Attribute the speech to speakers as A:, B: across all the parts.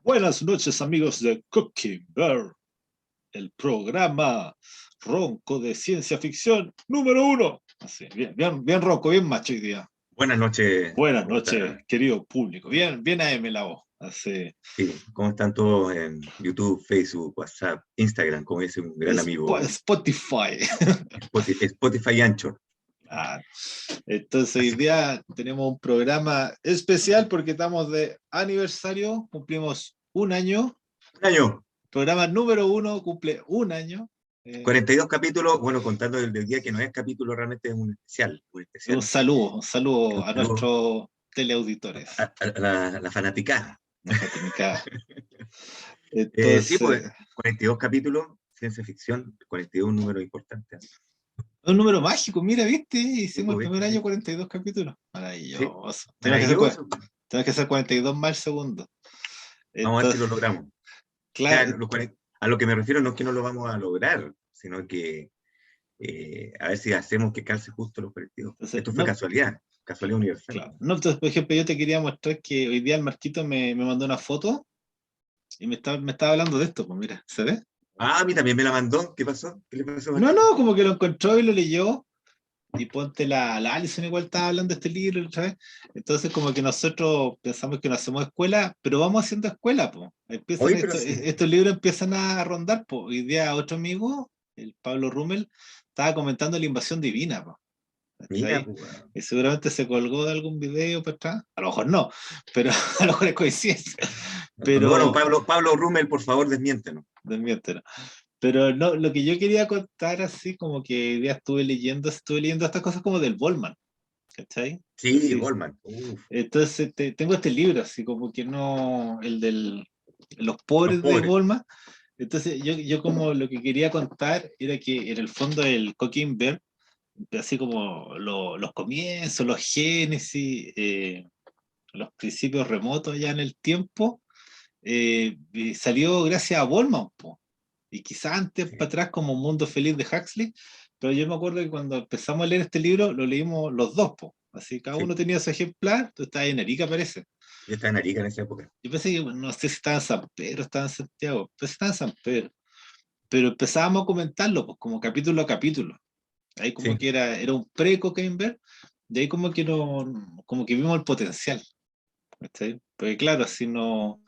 A: Buenas noches, amigos de Cooking Bear, el programa ronco de ciencia ficción número uno. Así, bien ronco, bien macho hoy día.
B: Buenas noches,
A: Buenas
B: ¿cómo
A: noches,
B: están?
A: querido público. Bien AM la voz. Así,
B: Sí, ¿cómo están todos en YouTube, Facebook, WhatsApp, Instagram, como dice un gran amigo,
A: Spotify.
B: Spotify y Anchor?
A: Ah, entonces hoy
B: Así que,
A: día tenemos un programa especial porque estamos de aniversario, cumplimos un año.
B: un año,
A: Programa número uno cumple un año.
B: 42 capítulos, bueno, contando el del día que no es capítulo, realmente es un
A: Un
B: especial,
A: saludo, un saludo
B: un
A: a
B: saludo
A: nuestros teleauditores,
B: a la fanaticada.
A: la fanaticada.
B: Sí, pues,
A: Entonces,
B: 42 capítulos, ciencia ficción, 42 un número importante.
A: un número mágico, mira, viste,
B: Sí,
A: hicimos el
B: pues,
A: primer
B: ¿viste?
A: año
B: Sí,
A: 42 capítulos.
B: sí,
A: Maravilloso.
B: maravilloso.
A: Tenemos que hacer 42 más el segundo.
B: Vamos a ver si
A: Entonces,
B: lo logramos. O sea,
A: claro,
B: a lo que me refiero no es que no lo vamos a lograr, sino que a ver si hacemos que calce justo los colectivos.
A: entonces,
B: Esto fue
A: no,
B: casualidad, casualidad universal.
A: claro. No, entonces, por ejemplo, yo te quería mostrar que hoy día el Marquito me mandó una foto y me estaba hablando de esto, pues mira, ¿se ve?
B: Ah, a mí también me la mandó. ¿Qué pasó? ¿Qué le pasó,
A: No,
B: Marquito?
A: no, como que lo encontró y lo leyó. Y ponte la Alison igual estaba hablando de este libro otra vez. Entonces, como que nosotros pensamos que no hacemos escuela, pero vamos haciendo escuela, pues.
B: Oye, pero sí.
A: Estos libros empiezan a rondar, pues. Hoy día otro amigo, el Pablo Rummel, estaba comentando la invasión divina, pues.
B: Mira,
A: ¿Cachai?
B: pues, weón.
A: Y seguramente se colgó de algún video para atrás. A lo mejor no, pero a lo mejor es coincidencia.
B: Bueno,
A: Pero,
B: Pablo Rummel, por favor, desmiéntenos.
A: desmiéntelo. Pero no, lo que yo quería contar así, como que hoy día estuve leyendo estas cosas como del Bolman, ¿cachai?
B: Sí,
A: Así,
B: Goldman. Uf,
A: entonces tengo este libro, así como que no, el de los
B: los
A: pobres de
B: pobres.
A: Bolma. Entonces yo como lo que quería contar era que en el fondo el Cocaine Bear, así como los comienzos, los génesis, los principios remotos ya en el tiempo, y salió gracias a Bolman, po. Y quizás antes para
B: Sí,
A: atrás como Mundo Feliz de Huxley, pero yo me acuerdo que cuando empezamos a leer este libro lo leímos los dos, po. Así cada
B: sí.
A: uno tenía su ejemplar, tú estabas en Arica parece.
B: Yo estaba en Arica en esa época.
A: Yo pensé que, no sé si estaba en San Pedro, estaba en Santiago, pero estaba en San Pedro. Pero empezábamos a comentarlo, pues como capítulo a capítulo. Ahí como
B: Sí.
A: que era un pre-Cocaine Bear, de ahí como que no, como que vimos el potencial. ¿Cachai? Porque claro, así no.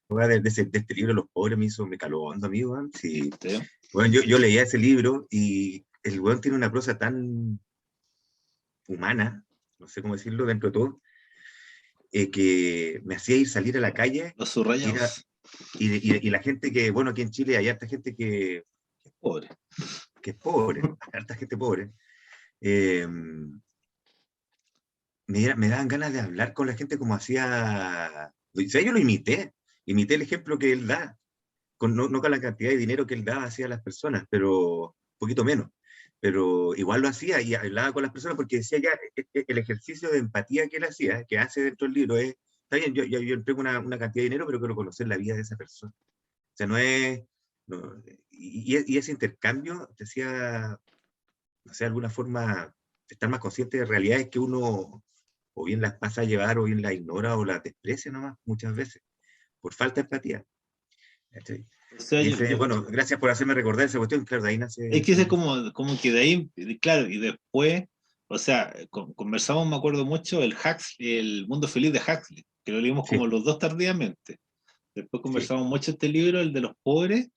B: De este libro, Los pobres, me caló hondo, amigo. ¿Eh? Sí.
A: ¿Cachai?
B: Bueno, yo leía ese libro y el weón tiene una prosa tan humana, no sé cómo decirlo, dentro de todo, que me hacía salir a la calle,
A: Los
B: ir a,
A: subrayados,
B: y la gente que, bueno, aquí en Chile hay harta gente
A: pobre.
B: que es pobre, harta gente pobre. eh, me daban ganas de hablar con la gente como hacía. O sea, yo lo imité el ejemplo que él da, no con la cantidad de dinero que él daba hacia las personas, pero un poquito menos. Pero igual lo hacía y hablaba con las personas porque decía ya, el ejercicio de empatía que él hacía, que hace dentro del libro, es, está bien, yo entrego una cantidad de dinero, pero quiero conocer la vida de esa persona. O sea, no es. Y ese intercambio te hacía, no sé, de alguna forma, estar más consciente de realidades que uno o bien las pasa a llevar, o bien las ignora o las desprecia nomás, muchas veces, por falta de empatía. ¿Cachai?
A: O sea,
B: Y ese, bueno, gracias por hacerme recordar esa cuestión, claro, de ahí nace
A: es que
B: esa.
A: es como que de ahí, claro, y después, o sea, conversamos, me acuerdo mucho, el Mundo Feliz de Huxley, que lo leímos como
B: Sí,
A: los dos tardíamente. Después
B: sí.
A: conversamos mucho este libro, el de los pobres,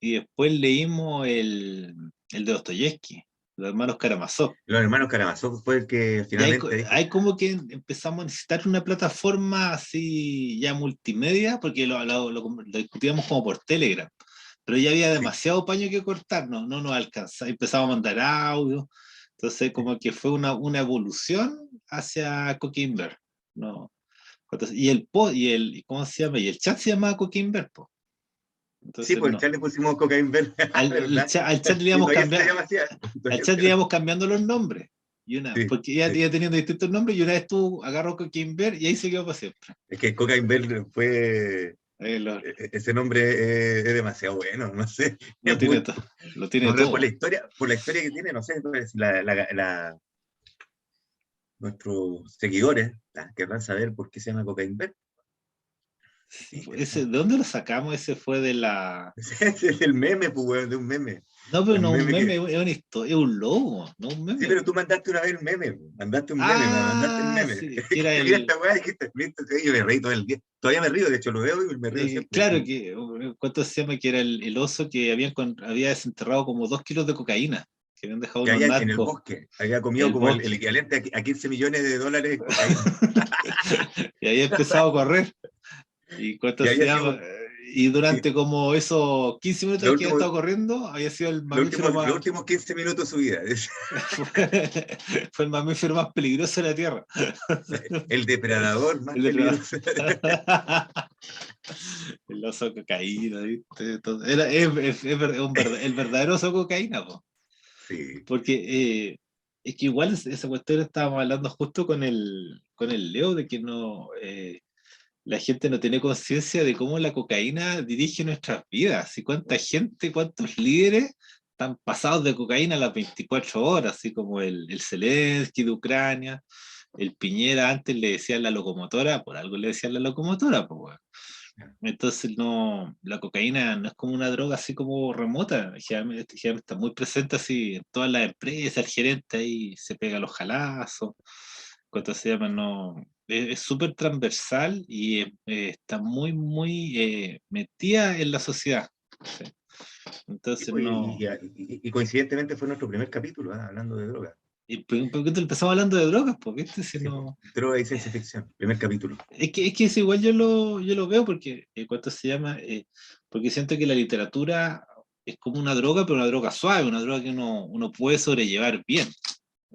A: y después leímos el de Dostoyevsky, los hermanos Karamazov.
B: Los hermanos Karamazov fue el que
A: Y
B: finalmente dijo,
A: hay como que empezamos a necesitar una plataforma así ya multimedia, porque lo discutíamos como por Telegram, pero ya había
B: sí,
A: demasiado paño que cortar, no nos alcanzaba, empezamos a mandar audio, entonces
B: sí,
A: como que fue una evolución hacia Coquimber, ¿no? Entonces, y ¿cómo se llama? Y el chat se llamaba Coquimber, po.
B: sí,
A: Entonces
B: pues el
A: no.
B: chat le pusimos Cocaine Bear, ¿verdad?
A: Al chat le
B: Y
A: íbamos
B: todavía se
A: cambiar,
B: llama así,
A: al
B: todavía
A: chat
B: se
A: le
B: llama.
A: íbamos cambiando los nombres.
B: Sí,
A: Porque ya
B: sí.
A: iba teniendo distintos nombres y una vez tú agarró Coquimber Bear y ahí se quedó para siempre.
B: Es que Cocaine Bear fue,
A: Ahí
B: ese nombre es demasiado bueno, no sé,
A: lo
B: es
A: tiene,
B: muy,
A: lo tiene
B: no sé,
A: todo.
B: por la historia que tiene, no sé, pues, nuestros seguidores querrán saber por qué se llama Cocaine Bear.
A: Sí,
B: Sí,
A: ese, ¿de dónde lo sacamos? Ese fue de la...
B: ese es el meme, pues, weón, de un meme.
A: No, pero
B: Un
A: no un
B: meme
A: meme,
B: que.
A: es una historia, es un logo, no un
B: Sí,
A: meme.
B: pero tú mandaste una vez un meme, po. Mandaste un meme, me mandaste un
A: Ah,
B: meme.
A: sí, que era
B: Mira
A: el...
B: esta weá, dijiste, listo, sí, yo me reí todo el día. Todavía me río, de hecho lo veo y me río siempre.
A: claro que, ¿cuánto se llama? Que era el oso que había desenterrado como 2 kilos de cocaína, que habían dejado
B: Que
A: unos
B: allá en el
A: narcos
B: bosque había comido
A: el
B: como el
A: bosque.
B: equivalente a 15 millones de dólares en cocaína.
A: Y había empezado a correr. ¿Y cuánto
B: Y
A: se
B: había
A: llama?
B: sido,
A: Y
B: y
A: durante como esos 15 minutos
B: lo
A: que había
B: último,
A: estado corriendo, había sido el mamífero
B: los
A: más...
B: últimos 15 minutos de su vida.
A: Fue el mamífero más peligroso de la Tierra.
B: El depredador más
A: El depredador.
B: peligroso.
A: El oso cocaína, ¿viste? Entonces, el verdadero oso cocaína, po.
B: Sí.
A: Porque es que igual esa cuestión estábamos hablando justo con el Leo, de que no, la gente no tiene conciencia de cómo la cocaína dirige nuestras vidas, y cuánta gente, cuántos líderes están pasados de cocaína a las 24 horas, así como el Zelensky de Ucrania, el Piñera antes le decían la locomotora, por algo le decían la locomotora, pues, weón. Entonces no, la cocaína no es como una droga así como remota, generalmente está muy presente así en todas las empresas, el gerente ahí se pega los jalazos, ¿cuánto se llama? No, es súper transversal y está muy, muy metida en la sociedad. ¿Sí?
B: Sí,
A: Entonces
B: pues,
A: no,
B: y coincidentemente fue nuestro primer capítulo, hablando de drogas.
A: y por qué te empezamos hablando de drogas, pues, ¿viste? Si
B: Sí, pues,
A: no,
B: droga y ciencia ficción, primer capítulo.
A: es que es igual yo lo veo porque, ¿cuánto se llama? Porque siento que la literatura es como una droga, pero una droga suave, una droga que uno puede sobrellevar bien,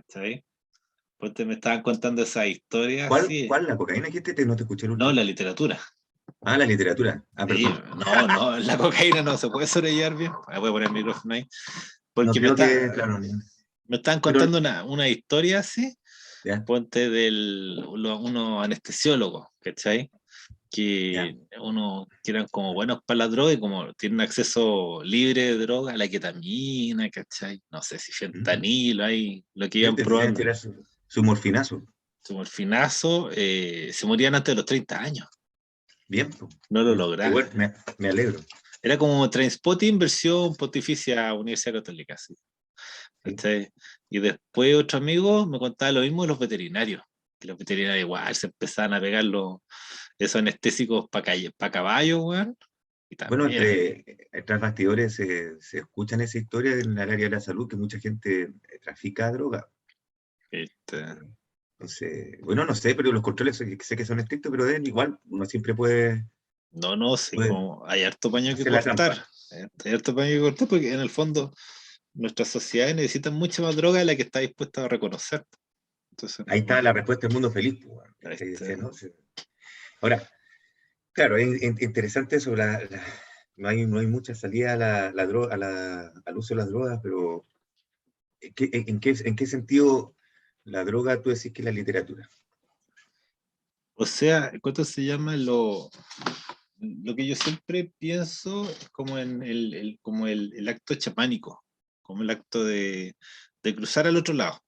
A: ¿sabes? Porque me estaban contando esa historia así,
B: ¿Cuál? ¿La cocaína? No te escuché el
A: no,
B: último.
A: la literatura.
B: Ah, la literatura. Ah,
A: Sí,
B: perdón.
A: no, no, la cocaína no se puede sobrellevar bien. Voy a poner el micrófono ahí.
B: No
A: Porque
B: creo que, claro,
A: me estaban
B: pero
A: contando una historia así,
B: ya,
A: ponte unos anestesiólogos, ¿cachai?
B: ya.
A: Que uno que eran como buenos para la droga y como tienen acceso libre de droga, la ketamina, ¿cachai? No sé si
B: Mm.
A: fentanilo, ahí lo que iban
B: Viste, se deben
A: probando.
B: tirar su morfinazo.
A: Su morfinazo, se morían antes de los 30 años,
B: Bien, pues,
A: no lo
B: bien. Qué
A: lograban.
B: bueno, me alegro.
A: Era como Trainspotting versión Pontificia Universidad Católica, sí,
B: Sí.
A: ¿cachai? Y después otro amigo me contaba lo mismo de los veterinarios, que los veterinarios igual se empezaban a pegar esos anestésicos para caballos, weón, y
B: Bueno,
A: también.
B: entre bastidores se escuchan esa historia en el área de la salud, que mucha gente trafica droga.
A: Este,
B: Eh, Entonces, bueno, no sé, pero los controles sé que son estrictos, pero igual uno siempre
A: no, no, sí,
B: puede
A: como hay harto paño que
B: hacer la
A: cortar.
B: trampa.
A: Hay harto paño que cortar porque en el fondo nuestras sociedades necesitan mucha más droga de la que está dispuesta a reconocer. Entonces,
B: Ahí está la respuesta del mundo feliz, pues, weón, ¿cachai?
A: este,
B: Decía, ¿no? Ahora, claro, es interesante eso, no hay mucha salida a la droga, al uso de las drogas, pero en qué sentido la droga tú decís que es la literatura?
A: o sea, ¿cuánto se llama lo que yo siempre pienso es como en como el acto chamánico, como el acto de cruzar al otro lado?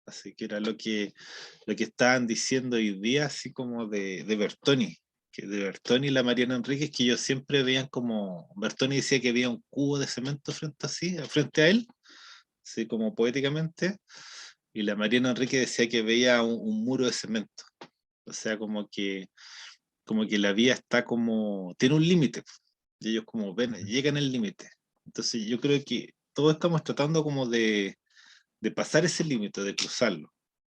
A: Así que era lo que estaban diciendo hoy día, así como de Bertoni, que de Bertoni y la Mariana Enríquez, que ellos siempre veían como, Bertoni decía que había un cubo de cemento frente a él, así como poéticamente, y la Mariana Enríquez decía que veía un muro de cemento, o sea, como que la vía está como, tiene un límite, y ellos como ven, llegan al límite. Entonces yo creo que todos estamos tratando como de pasar ese límite, de cruzarlo.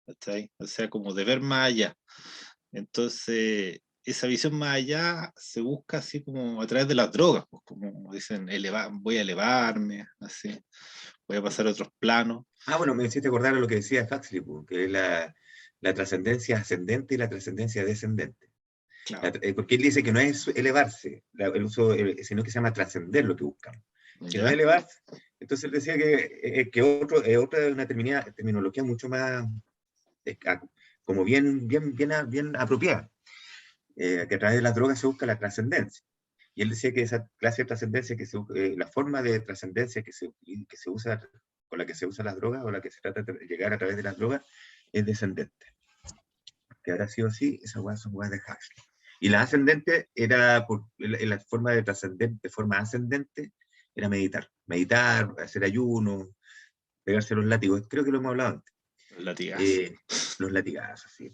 A: ¿Cachai? O sea, como de ver más allá. Entonces, esa visión más allá se busca así como a través de las drogas, pues como dicen, voy a elevarme, así, voy a pasar a otros planos.
B: Ah, bueno, me hiciste acordar a lo que decía Huxley, pues, que es la trascendencia ascendente y la trascendencia descendente.
A: Claro,
B: Porque él dice que no es elevarse, sino que se llama trascender lo que buscamos, que no es
A: ¿ya?
B: elevarse. Entonces él decía que otra una terminología mucho más, eh, a- como bien apropiada, que a través de las drogas se busca la trascendencia. Y él decía que esa clase de trascendencia, la forma de trascendencia que se usa, con la que se usan las drogas o la que se trata de llegar a través de las drogas, es descendente. Que habrá sido así, esas weas son weas de Huxley. Y la ascendente era, en la forma de trascender, de forma ascendente, era meditar, hacer ayuno, pegarse los látigos. Creo que lo hemos hablado antes.
A: Latigazo.
B: Eh, los latigazos, sí.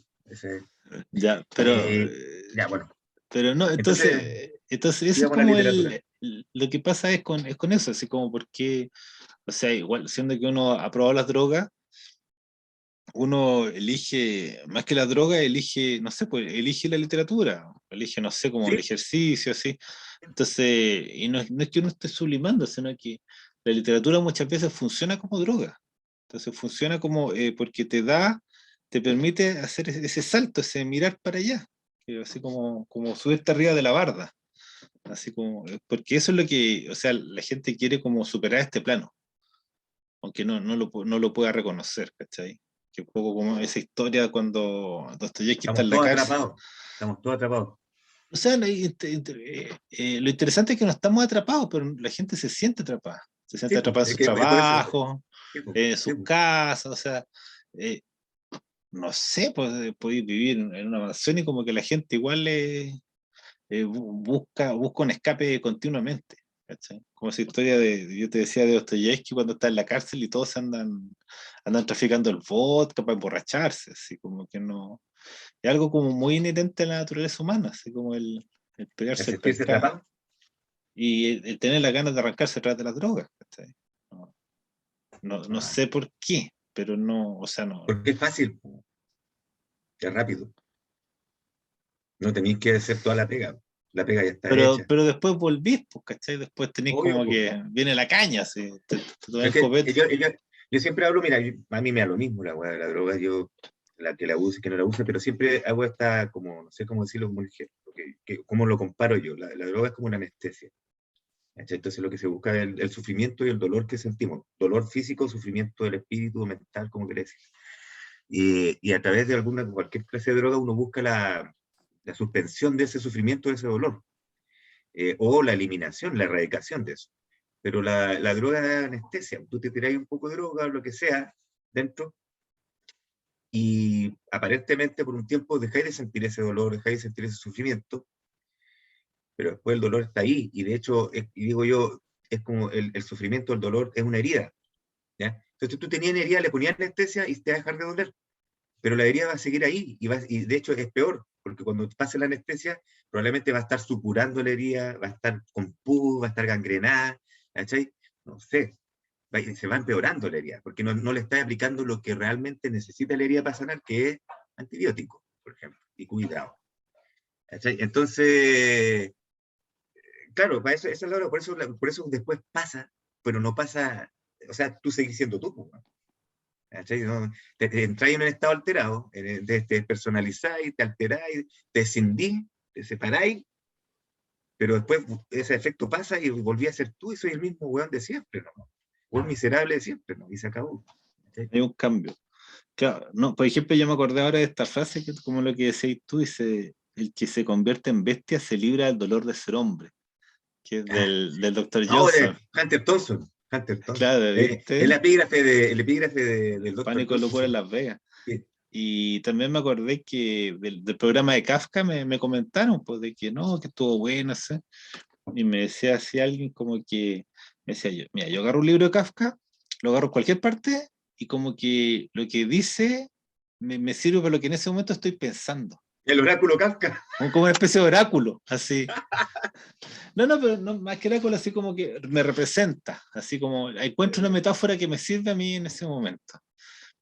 A: Ya,
B: Eh, ya, bueno.
A: pero no,
B: Entonces,
A: entonces eso es
B: sigamos la
A: como
B: literatura.
A: lo que pasa es con eso, así como porque, o sea, igual, siendo que uno ha probado las drogas, uno elige, más que la droga, elige, no sé, pues elige la literatura, elige, no sé, como el
B: Sí,
A: ejercicio, así. Entonces, y no es que uno esté sublimando, sino que la literatura muchas veces funciona como droga. Entonces funciona como, porque te permite hacer ese salto, ese mirar para allá, que así como subirte arriba de la barda. Así como, porque eso es lo que, o sea, la gente quiere como superar este plano, aunque no lo pueda reconocer, ¿cachai? Que un poco como esa historia cuando Dostoyevsky está
B: estamos
A: en la
B: todos
A: cárcel.
B: atrapados. Estamos todos atrapados.
A: O sea, lo interesante es que no estamos atrapados, pero la gente se siente atrapada. Se
B: Sí,
A: siente
B: pues,
A: atrapada en
B: es
A: sus
B: que por eso.
A: trabajos,
B: Sí, pues,
A: en
B: sí,
A: sus
B: pues.
A: casas, o sea, eh, no sé, pues podéis vivir en una mansión y como que la gente igual busca un escape continuamente. ¿Cachai? Como esa historia yo te decía de Dostoyevsky cuando está en la cárcel y todos andan traficando el vodka para emborracharse, así como que no. Es algo como muy inherente a la naturaleza humana, así como el
B: El
A: pegarse el
B: sentirse
A: percado
B: atrapado.
A: y el tener las ganas de arrancarse atrás de las drogas. ¿Cachai? No, no
B: Ah,
A: sé por qué, pero no, o sea, no.
B: porque es fácil, es rápido. No tenéis que hacer toda la pega. La pega ya está hecha.
A: Pero después volvís, pues, ¿cachai? Después tenéis
B: Obvio,
A: como
B: pues.
A: que viene la caña, así, te tomas
B: Es
A: el
B: que
A: copete.
B: yo siempre hablo, mira, a mí me da lo mismo la weá de la droga, yo, la que la use, que no la use, pero siempre hago esta, como, no sé cómo decirlo, como cómo lo comparo yo. La droga es como una anestesia. ¿Cachai? Entonces lo que se busca es el sufrimiento y el dolor que sentimos. Dolor físico, sufrimiento del espíritu, mental, como querés decir. Y a través de cualquier clase de droga uno busca la suspensión de ese sufrimiento, de ese dolor, o la eliminación, la erradicación de eso. Pero la droga es anestesia. Tú te tiras un poco de droga, lo que sea, dentro, y aparentemente por un tiempo dejáis de sentir ese dolor, dejáis de sentir ese sufrimiento, pero después el dolor está ahí. Y de hecho, y digo yo, es como el sufrimiento, el dolor es una herida. ¿Ya? Entonces tú tenías herida, le ponías anestesia y te va a dejar de doler. Pero la herida va a seguir ahí y de hecho es peor, porque cuando pase la anestesia probablemente va a estar supurando la herida, va a estar con pus, va a estar gangrenada, ¿cachai? No sé, se va empeorando la herida, porque no le está aplicando lo que realmente necesita la herida para sanar, que es antibiótico, por ejemplo, y cuidado. ¿Cachai? Entonces, claro, para eso es la hora, por eso después pasa, pero no pasa, o sea, tú seguís siendo tú, pues, ¿no? ¿Cachai? No, te entráis en un estado alterado, te personalizáis, te alteráis, te escindís, te separáis, pero después ese efecto pasa y volví a ser tú y soy el mismo weón de siempre, ¿no? Un miserable de siempre, ¿no? Y se acabó. ¿Cachai?
A: Hay un cambio. Claro, no, por ejemplo, yo me acordé ahora de esta frase, que como lo que decías tú, dice, el que se convierte en bestia se libra del dolor de ser hombre, que es
B: Ah,
A: del doctor
B: no,
A: Johnson.
B: Hunter Thompson. Hunter Thompson.
A: Claro, ¿viste?
B: El epígrafe del Doctor
A: Pánico y
B: Johnson,
A: locura en
B: sí.
A: Las Vegas.
B: Sí.
A: Y también me acordé que del programa de Kafka me comentaron, pues, de que no, que estuvo bueno, ¿sí? Y me decía así alguien como que, me decía yo, mira, yo agarro un libro de Kafka, lo agarro en cualquier parte y como que lo que dice me sirve para lo que en ese momento estoy pensando.
B: El oráculo Kafka.
A: Como una especie de oráculo, así. No, pero no, más que oráculo, así como que me representa, así como encuentro una metáfora que me sirve a mí en ese momento.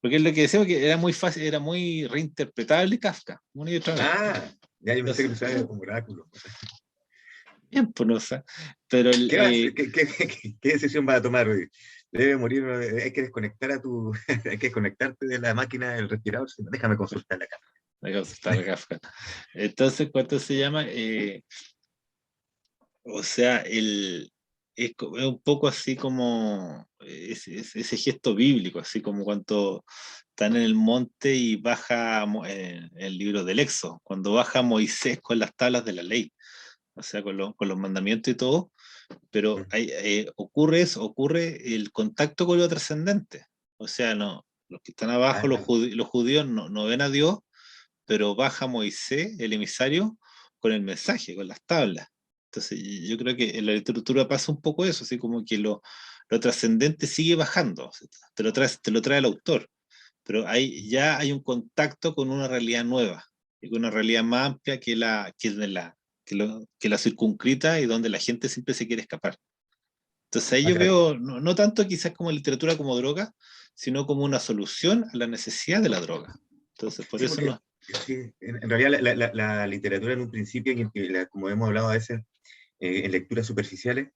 A: Porque es lo que decimos que era muy fácil, era muy reinterpretable Kafka, una y otra vez.
B: Ah, ya yo pensé que lo
A: Entonces,
B: usaba como oráculo.
A: bien, pues no sé. Pero
B: ¿Qué, vas, qué decisión vas a tomar hoy? Debe morir, hay que desconectar hay que desconectarte de la máquina del respirador. Déjame consultar la cámara.
A: está el Kafka. Entonces, ¿cuánto se llama? O sea, es un poco así como ese gesto bíblico, así como cuando están en el monte y baja el libro del Éxodo, cuando baja Moisés con las tablas de la ley, o sea, con los mandamientos y todo, pero ocurre eso, ocurre el contacto con lo trascendente. O sea, no, los que están abajo,
B: Ah,
A: los judíos no ven a Dios, pero baja Moisés, el emisario, con el mensaje, con las tablas. Entonces, yo creo que en la literatura pasa un poco eso, así como que lo trascendente sigue bajando, te lo trae el autor, pero ya hay un contacto con una realidad nueva, y con una realidad más amplia que la circunscrita y donde la gente siempre se quiere escapar. Entonces ahí yo
B: Acá,
A: veo, no tanto quizás como literatura como droga, sino como una solución a la necesidad de la droga. Entonces, por
B: sí,
A: eso
B: porque
A: no.
B: sí, en realidad la literatura en un principio, como hemos hablado a veces en lecturas superficiales,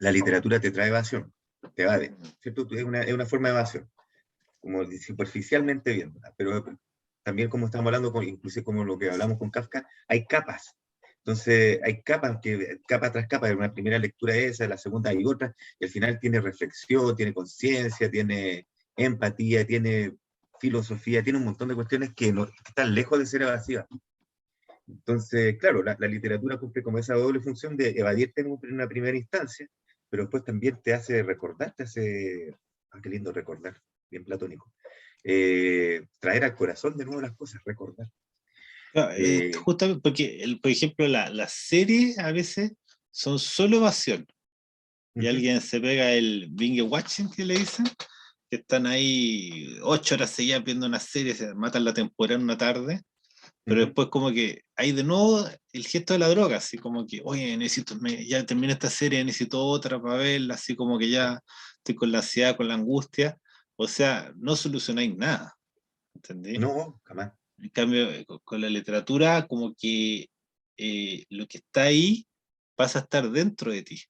B: la literatura te trae evasión, te evade, ¿cierto? Es una forma de evasión, como superficialmente viendo, pero también como estamos hablando, incluso como lo que hablamos con Kafka, hay capas. Entonces, hay capas, capa tras capa, de una primera lectura esa, la segunda hay otra, y al final tiene reflexión, tiene conciencia, tiene empatía, tiene filosofía, tiene un montón de cuestiones que están lejos de ser evasivas. Entonces, claro, la literatura cumple como esa doble función de evadirte en una primera instancia, pero después también te hace recordar, qué lindo recordar, bien platónico, traer al corazón de nuevo las cosas, recordar.
A: Claro,
B: Eh,
A: justamente porque, por ejemplo, las series a veces son solo evasión. Y
B: uh-huh,
A: alguien se pega el binge watching, que le dicen, que están ahí 8 horas seguidas viendo una serie, se matan la temporada en una tarde, pero
B: uh-huh.
A: después como que hay de nuevo el gesto de la droga, así como que, oye, ya terminé esta serie, necesito otra para verla, así como que ya estoy con la ansiedad, con la angustia. O sea, no solucionáis nada, ¿entendí?
B: No, jamás.
A: En cambio, con la literatura, como que lo que está ahí pasa a estar dentro de ti.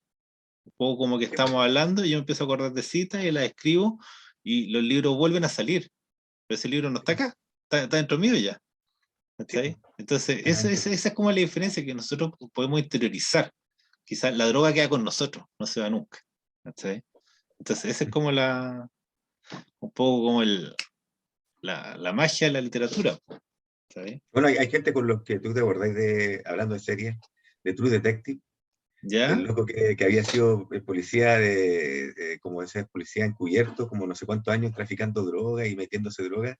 A: Un poco como que estamos hablando, y yo me empiezo a acordar de citas y las escribo, y los libros vuelven a salir. Pero ese libro no está acá, está dentro mío ya.
B: Sí,
A: ¿Cachai? Entonces,
B: está dentro.
A: esa es como la diferencia que nosotros podemos interiorizar. Quizás la droga queda con nosotros, no se va nunca. ¿Cachai? Entonces, esa es como un poco como la magia de la literatura. ¿Cachai?
B: Bueno, hay gente con los que tú te acordáis hablando de series, de True Detective, el
A: ¿Ya?
B: loco que había sido el policía como ese policía encubierto, como no sé cuántos años traficando droga y metiéndose droga.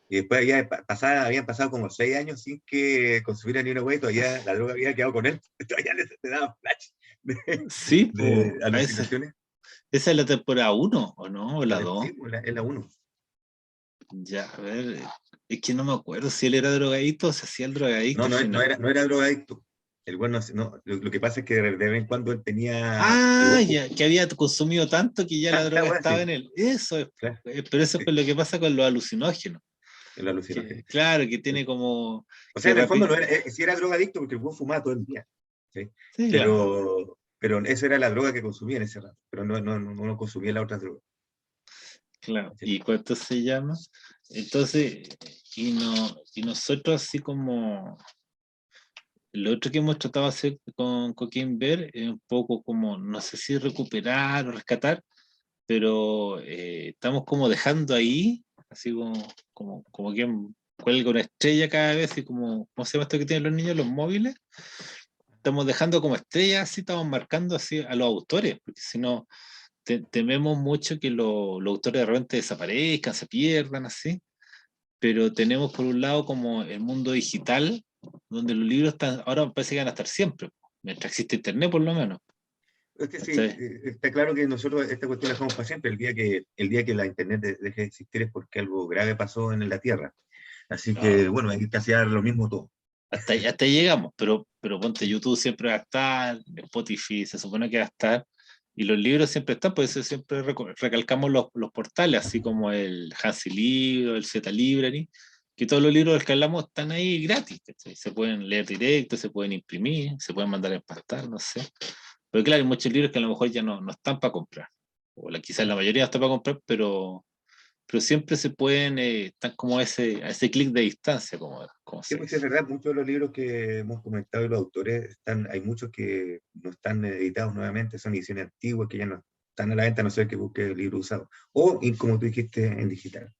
B: Y después habían pasado como 6 años sin que consumiera ni una hueá y todavía la droga había quedado con él. Todavía le daba flash de,
A: Sí,
B: de
A: pues,
B: alucinaciones.
A: esa es la temporada uno, ¿o no? ¿O la dos?
B: Sí, pues, es la uno.
A: Ya, a ver, es que no me acuerdo si él era drogadicto o se hacía el drogadicto
B: No,
A: al
B: no
A: final.
B: era drogadicto. El bueno, no, lo que pasa es que de vez en cuando él tenía el
A: Ah,
B: ojo.
A: ya, que había consumido tanto que ya la
B: Tanta
A: droga
B: hueá,
A: estaba
B: sí,
A: en él. Eso es,
B: claro,
A: pero eso es
B: sí,
A: lo que pasa con los alucinógenos.
B: el
A: Que,
B: alucinógeno.
A: claro, que tiene como
B: O sea,
A: que
B: en el fondo
A: rápido.
B: sí era drogadicto porque el buen fumaba todo el día. ¿Sí?
A: Sí, claro,
B: Pero esa era la droga que consumía en ese rato. Pero no consumía la otra droga.
A: claro.
B: ¿Sí?
A: ¿Y cuánto se llama? Entonces, y nosotros así como lo otro que hemos tratado de hacer con Coquín Ver es un poco como, no sé si recuperar o rescatar, pero estamos como dejando ahí, así como quien cuelga una estrella cada vez, y como, ¿cómo se llama esto que tienen los niños, los móviles? Estamos dejando como estrellas, así estamos marcando así a los autores, porque si no, tememos mucho que los autores de repente desaparezcan, se pierdan, así, pero tenemos por un lado como el mundo digital, donde los libros están, ahora parece que van a estar siempre, mientras existe internet por lo menos.
B: Es que sí,
A: ¿Cachai?
B: está claro que nosotros esta cuestión la dejamos para siempre. El día que la Internet deje de existir es porque algo grave pasó en la Tierra. Así que,
A: Ah,
B: bueno, hay que hacer lo mismo todo.
A: hasta ahí llegamos, pero ponte
B: Sí,
A: YouTube siempre va a estar, Spotify se supone que va a estar, y los libros siempre están, por eso siempre recalcamos los portales, así como el Hansi Libro, el Z Library, que todos los libros de los que hablamos están ahí gratis, ¿cachai? Se pueden leer directo, se pueden imprimir, se pueden mandar a empastar, no sé. Pero claro, hay muchos libros que a lo mejor ya no están para comprar, o quizás la
B: claro.
A: mayoría está para comprar, pero siempre se pueden, están como a ese clic de distancia, como
B: Sí,
A: se
B: pues sí, es
A: dice.
B: verdad, muchos de los libros que hemos comentado y los autores, hay muchos que no están editados nuevamente, son ediciones antiguas que ya no están a la venta, a no ser que busque el libro usado. O, y como tú dijiste, en digital.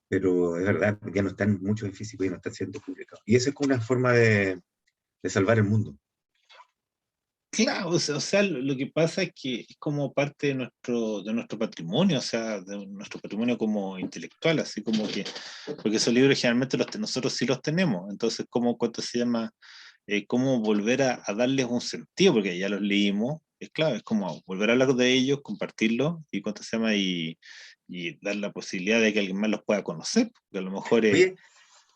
B: Pero es verdad, ya no están muchos en físico y no están siendo publicados. Y eso es como una forma de salvar el mundo.
A: Claro, o sea, lo que pasa es que es como parte de nuestro patrimonio, o sea, de nuestro patrimonio como intelectual, así como que, porque esos libros generalmente nosotros sí los tenemos, entonces, ¿cuánto se llama? cómo volver a darles un sentido, porque ya los leímos, es claro, es como volver a hablar de ellos, compartirlos, y cuánto se llama, y dar la posibilidad de que alguien más los pueda conocer, porque a lo mejor
B: Oye,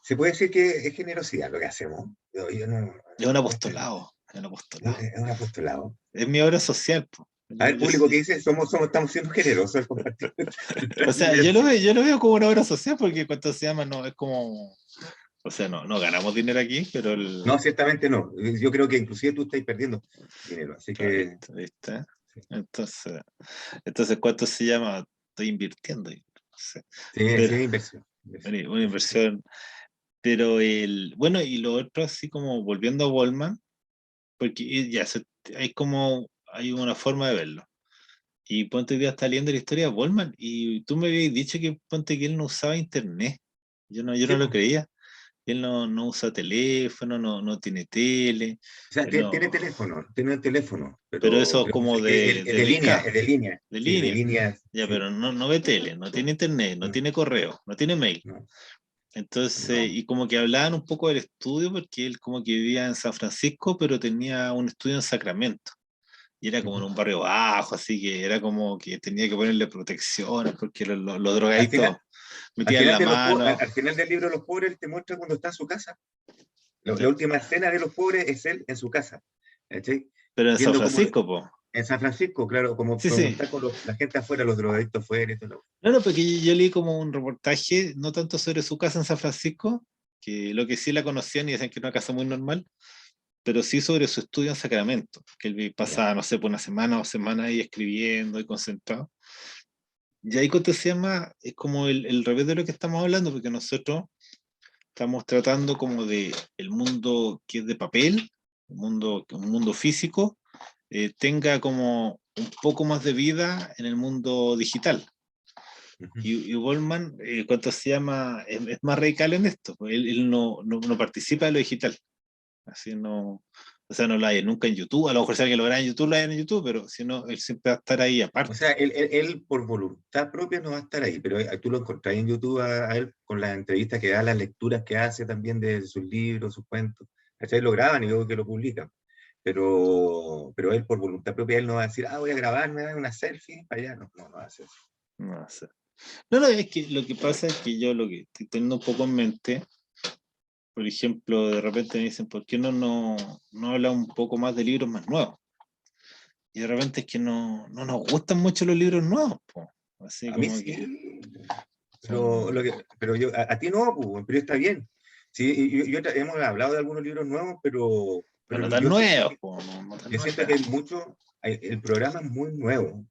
B: se puede decir que es generosidad lo que hacemos. Yo no,
A: es un
B: no estoy-
A: apostolado, es un apostolado.
B: es un apostolado.
A: Es mi obra social, po.
B: A ver, público que dice, estamos siendo generosos al compartir
A: O
B: nuestras
A: sea,
B: vivencias.
A: yo lo veo como una obra social porque cuánto se llama, no, es como, o sea, no ganamos dinero aquí, pero
B: No, ciertamente no. Yo creo que inclusive tú estás perdiendo dinero, así
A: claro,
B: que
A: ¿viste?
B: sí,
A: Entonces, ¿cuánto se llama? Estoy invirtiendo. No sé.
B: sí, sí,
A: Pero,
B: inversión. Inversión.
A: una inversión. Pero bueno, y lo otro, así como volviendo a Wallman, porque ya hay una forma de verlo. Y ponte hoy día está leyendo la historia de Wallman, y tú me habías dicho que ponte que él no usaba internet. Yo
B: Sí,
A: no lo
B: pues. O
A: creía. Él no usa teléfono, no tiene tele,
B: sea,
A: él
B: tiene teléfono,
A: pero
B: pero
A: eso es como
B: es
A: de
B: de línea,
A: disca,
B: es de línea.
A: de
B: Sí, de
A: línea.
B: línea,
A: Ya,
B: sí.
A: pero no ve tele, no tiene internet, no
B: No,
A: tiene correo, no tiene mail.
B: no,
A: Entonces,
B: no.
A: y como que hablaban un poco del estudio, porque él como que vivía en San Francisco, pero tenía un estudio en Sacramento. Y era como en
B: Ujú.
A: un barrio bajo, así que era como que tenía que ponerle protecciones, porque los
B: Al
A: drogaditos
B: final,
A: metían la mano.
B: al final del libro Los Pobres, él te muestra cuando está en su casa. La
A: Sí.
B: última escena de Los Pobres es él en su casa. ¿Cachai?
A: Pero en San
B: Viendo cómo
A: Francisco, pues.
B: en San Francisco, claro,
A: Sí,
B: como
A: sí.
B: está con la gente afuera, los drogadictos afuera y todo lo.
A: No, porque yo leí como un reportaje, no tanto sobre su casa en San Francisco, que lo que sí la conocían y decían que era una casa muy normal, pero sí sobre su estudio en Sacramento, que él
B: Ya.
A: pasaba, no sé, por una semana o semana ahí escribiendo y concentrado. Y ahí cuando se llama, es como el revés de lo que estamos hablando, porque nosotros estamos tratando como de el mundo que es de papel, un mundo físico, tenga como un poco más de vida en el mundo digital.
B: Ujú.
A: Y Goldman, ¿cuánto se llama? Es más radical en esto, pues. Él no participa de lo digital. Así no, o sea, no lo hay nunca en YouTube. A lo mejor si alguien lo verá en YouTube, lo hay en YouTube, pero si no, él siempre va a estar ahí
B: O
A: aparte.
B: sea, él por voluntad propia no va a estar ahí, pero tú lo encontrás en YouTube a él con las entrevistas que da, las lecturas que hace también de sus libros, sus cuentos. ¿Cachai? Lo graban y luego que lo publican. Pero él por voluntad propia, él no va a decir, voy a grabarme una selfie para allá. No va a hacer eso.
A: No sé. No, es que lo que pasa es que yo lo que estoy teniendo un poco en mente, por ejemplo, de repente me dicen, ¿por qué no habla un poco más de libros más nuevos? Y de repente es que no nos gustan mucho los libros nuevos, po. Así
B: A mí
A: como que
B: sí, pero,
A: son,
B: a ti no, pues, pero está bien. Sí, hemos hablado de algunos libros nuevos,
A: pero no
B: pero
A: tan nuevos, po, no tan
B: yo
A: nuevos.
B: siento que hay mucho, el programa es muy nuevo,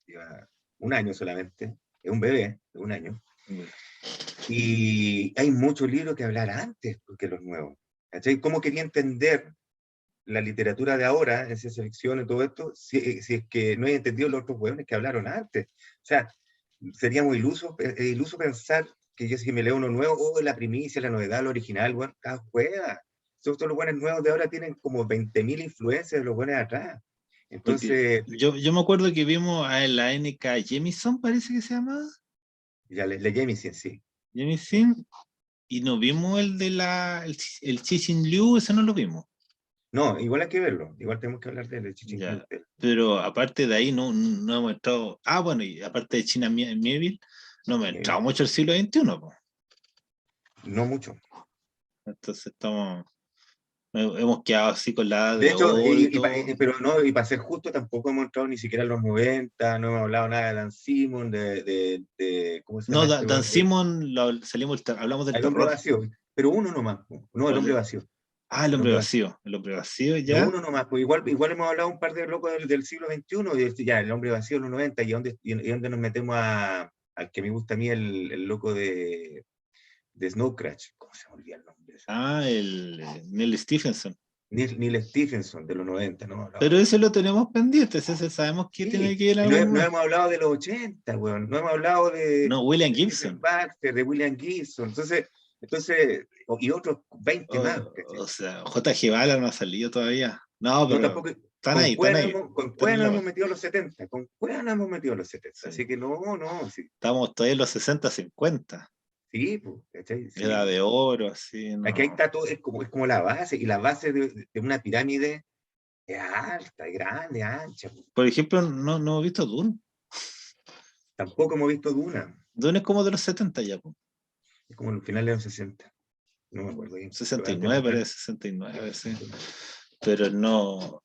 B: lleva un año solamente, es un bebé de un año, y hay muchos libros que hablar antes que los nuevos. ¿Cachai? ¿Cómo quería entender la literatura de ahora, en ciencia ficción y todo esto, si es que no he entendido los otros hueones que hablaron antes? O sea, sería muy iluso pensar que yo si me leo uno nuevo, la primicia, la novedad, lo original, bueno, cada juega. Todos los buenos nuevos de ahora tienen como 20.000 influencias de los buenos de atrás.
A: Porque
B: Entonces,
A: yo me acuerdo que vimos a la NK Jemisin, parece que se llama,
B: ya le Jameson, sí. Sí.
A: Jemisin, y no vimos el Cixin Liu, ese no lo vimos.
B: No, igual hay que verlo, igual tenemos que hablar de él,
A: Ya.
B: de él.
A: Pero aparte de ahí no hemos entrado. Ah, bueno, y aparte de China Mieville, no hemos entrado mucho al siglo XXI, po.
B: No mucho.
A: Entonces hemos quedado así con la edad
B: De
A: de
B: hecho,
A: oro y todo.
B: pero no, y para ser justo, tampoco hemos entrado ni siquiera en los 90, no hemos hablado nada de Dan Simon, ¿cómo se
A: No,
B: llama este
A: Dan
B: weón?
A: Simon, hablamos del
B: El hombre
A: terror.
B: vacío, pero uno nomás, no, el
A: ¿Cuál
B: hombre
A: es?
B: vacío,
A: Ah, el
B: el
A: hombre
B: hombre vacío.
A: vacío. El hombre vacío,
B: Pero
A: ya.
B: uno nomás, pues igual hemos hablado un par de locos del siglo XXI, ya, el hombre vacío en los 90, y dónde nos metemos al que me gusta a mí, el loco de Snow Crash, ¿cómo se me olvida el nombre?
A: Ah, Neil Stephenson.
B: Neil Stephenson, de los 90, no hemos hablado
A: Pero
B: de él.
A: ese lo tenemos pendiente, ese sabemos que tiene
B: Sí,
A: que ir
B: y
A: algún
B: no
A: mes.
B: hemos hablado de los 80, weón. No hemos hablado
A: No, William
B: de Stephen
A: Gibson.
B: Baxter, de William Gibson. Y otros 20 más, ¿cachai?
A: O sea, J.G. Ballard no ha salido todavía. No,
B: No,
A: pero
B: tampoco.
A: están ahí.
B: Con
A: Están
B: Cueva
A: en
B: nos
A: la
B: hemos
A: mano.
B: metido a los 70. Con Cueva nos hemos metido a los 70.
A: Sí.
B: Así que no, sí.
A: Estamos todavía en los 60, 50.
B: Sí, pues, ¿cachai?
A: Edad
B: Sí.
A: de oro, así,
B: Aquí ahí
A: no.
B: está todo, es como la base, y la base de una pirámide es alta, es grande, ancha, pues.
A: Por ejemplo, no he visto Dune.
B: Tampoco hemos visto Duna,
A: Dune es como de los 70 ya, po.
B: es como el final de los 60, no me acuerdo bien, pero antes
A: 69,
B: no fue.
A: parece, 69, sí. Pero no.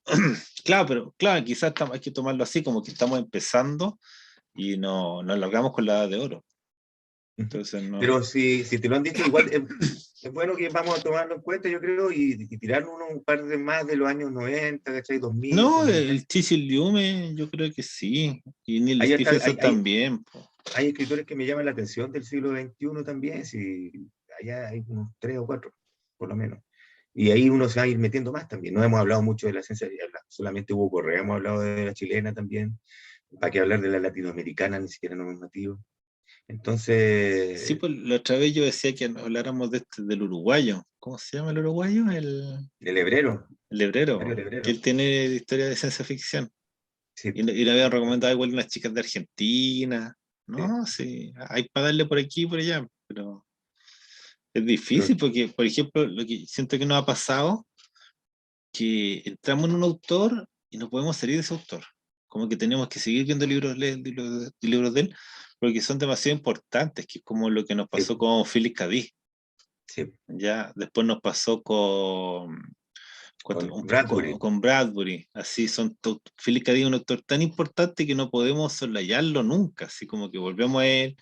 A: Claro, pero claro, quizás hay que tomarlo así, como que estamos empezando y no nos largamos con la edad de oro.
B: Ujú.
A: Entonces no.
B: Pero si te lo han dicho, igual es bueno que vamos a tomarlo en cuenta, yo creo, y tirar uno un par de más de los años 90, ¿cachai? 2000,
A: No,
B: 2010.
A: el Cecil Lume, yo creo que sí. Y Neil
B: Hay, hasta-
A: Stephenson también, po.
B: hay escritores que me llaman la atención del siglo XXI también, si allá hay unos tres o cuatro, por lo menos. Y ahí uno se va a ir metiendo más también. No hemos hablado mucho de la ciencia, solamente Hugo Correa, hemos hablado de la chilena también. ¿Para qué hablar de la latinoamericana? Ni siquiera nos hemos metido.
A: Sí,
B: Entonces,
A: pues la otra vez yo decía que habláramos del uruguayo. ¿Cómo se llama el uruguayo?
B: el hebrero,
A: El hebrero,
B: Mario
A: que
B: Lebrero,
A: él tiene historia de ciencia ficción.
B: sí,
A: Y le habían recomendado igual unas chicas de Argentina.
B: sí.
A: No, sí, hay para darle por aquí y por allá, pero es
B: Pero,
A: difícil porque, por ejemplo, lo que siento que nos ha pasado, que entramos en un autor y no podemos salir de ese autor. Como que tenemos que seguir viendo libros de él, porque son demasiado importantes, que es como lo que nos
B: sí,
A: pasó con Philip K. Dick.
B: sí,
A: Ya, después nos pasó
B: con Bradbury,
A: con Bradbury. Así Philip K. Dick es un autor tan importante que no podemos soslayarlo nunca. Así como que volvemos a él.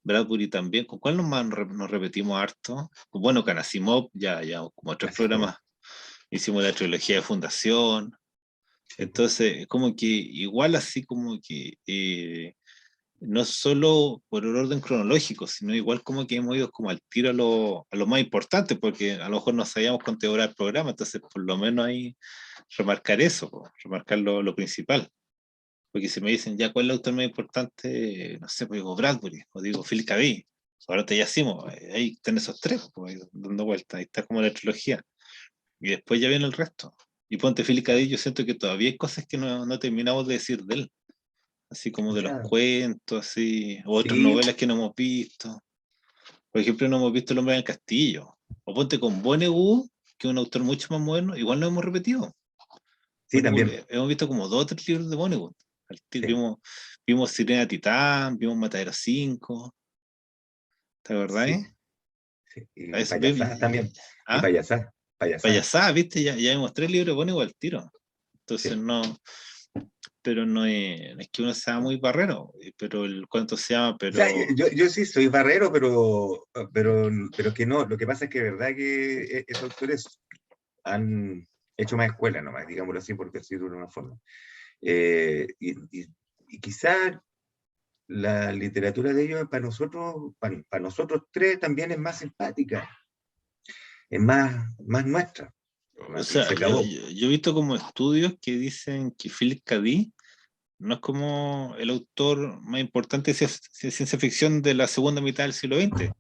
A: Bradbury también. ¿Con cuál nos repetimos harto? Bueno, con Asimov, ya como tres
B: así como,
A: programas. Hicimos la trilogía de Fundación.
B: sí,
A: Entonces, como que igual así como que no solo por el orden cronológico, sino igual como que hemos ido como al tiro a lo más importante, porque a lo mejor no sabíamos cuánto iba a durar el programa, entonces por lo menos ahí remarcar eso, remarcar lo principal. Porque si me dicen, ya, ¿cuál es el autor más importante? No sé, pues digo Bradbury, o digo Philip K. Dick, ahora te ya hicimos, ahí están esos tres, pues, ahí dando vueltas, ahí está como la trilogía, y después ya viene el resto. Y ponte Philip K. Dick, yo siento que todavía hay cosas que no terminamos de decir de él, así como
B: o
A: de los
B: sea,
A: cuentos, así, o otras
B: sí,
A: novelas que no hemos visto. Por ejemplo, no hemos visto El hombre en el castillo. O ponte con Vonnegut, que es un autor mucho más moderno, igual no hemos repetido.
B: sí, también,
A: Hemos visto como dos o tres libros de Vonnegut.
B: sí,
A: Vimos Sirena Titán, vimos Matadero 5, ¿te acordás?
B: sí, sí, y
A: Eso,
B: payasá también, y
A: ¿ah?
B: payasá,
A: Payasá, ¿viste? Ya vimos tres libros de Vonnegut al tiro. Entonces
B: sí.
A: no, pero no es que uno sea muy barrero, pero el cuento se llama,
B: O sea,
A: pero
B: yo sí soy barrero, pero que no, lo que pasa es que es verdad que esos autores han hecho más escuela nomás, digámoslo así, por decirlo de una forma. Y quizás la literatura de ellos para nosotros tres también es más simpática, es más nuestra,
A: o
B: y
A: sea,
B: se acabó.
A: yo he visto como estudios que dicen que Philip K. Dick no es como el autor más importante de ciencia ficción de la segunda mitad del siglo XX.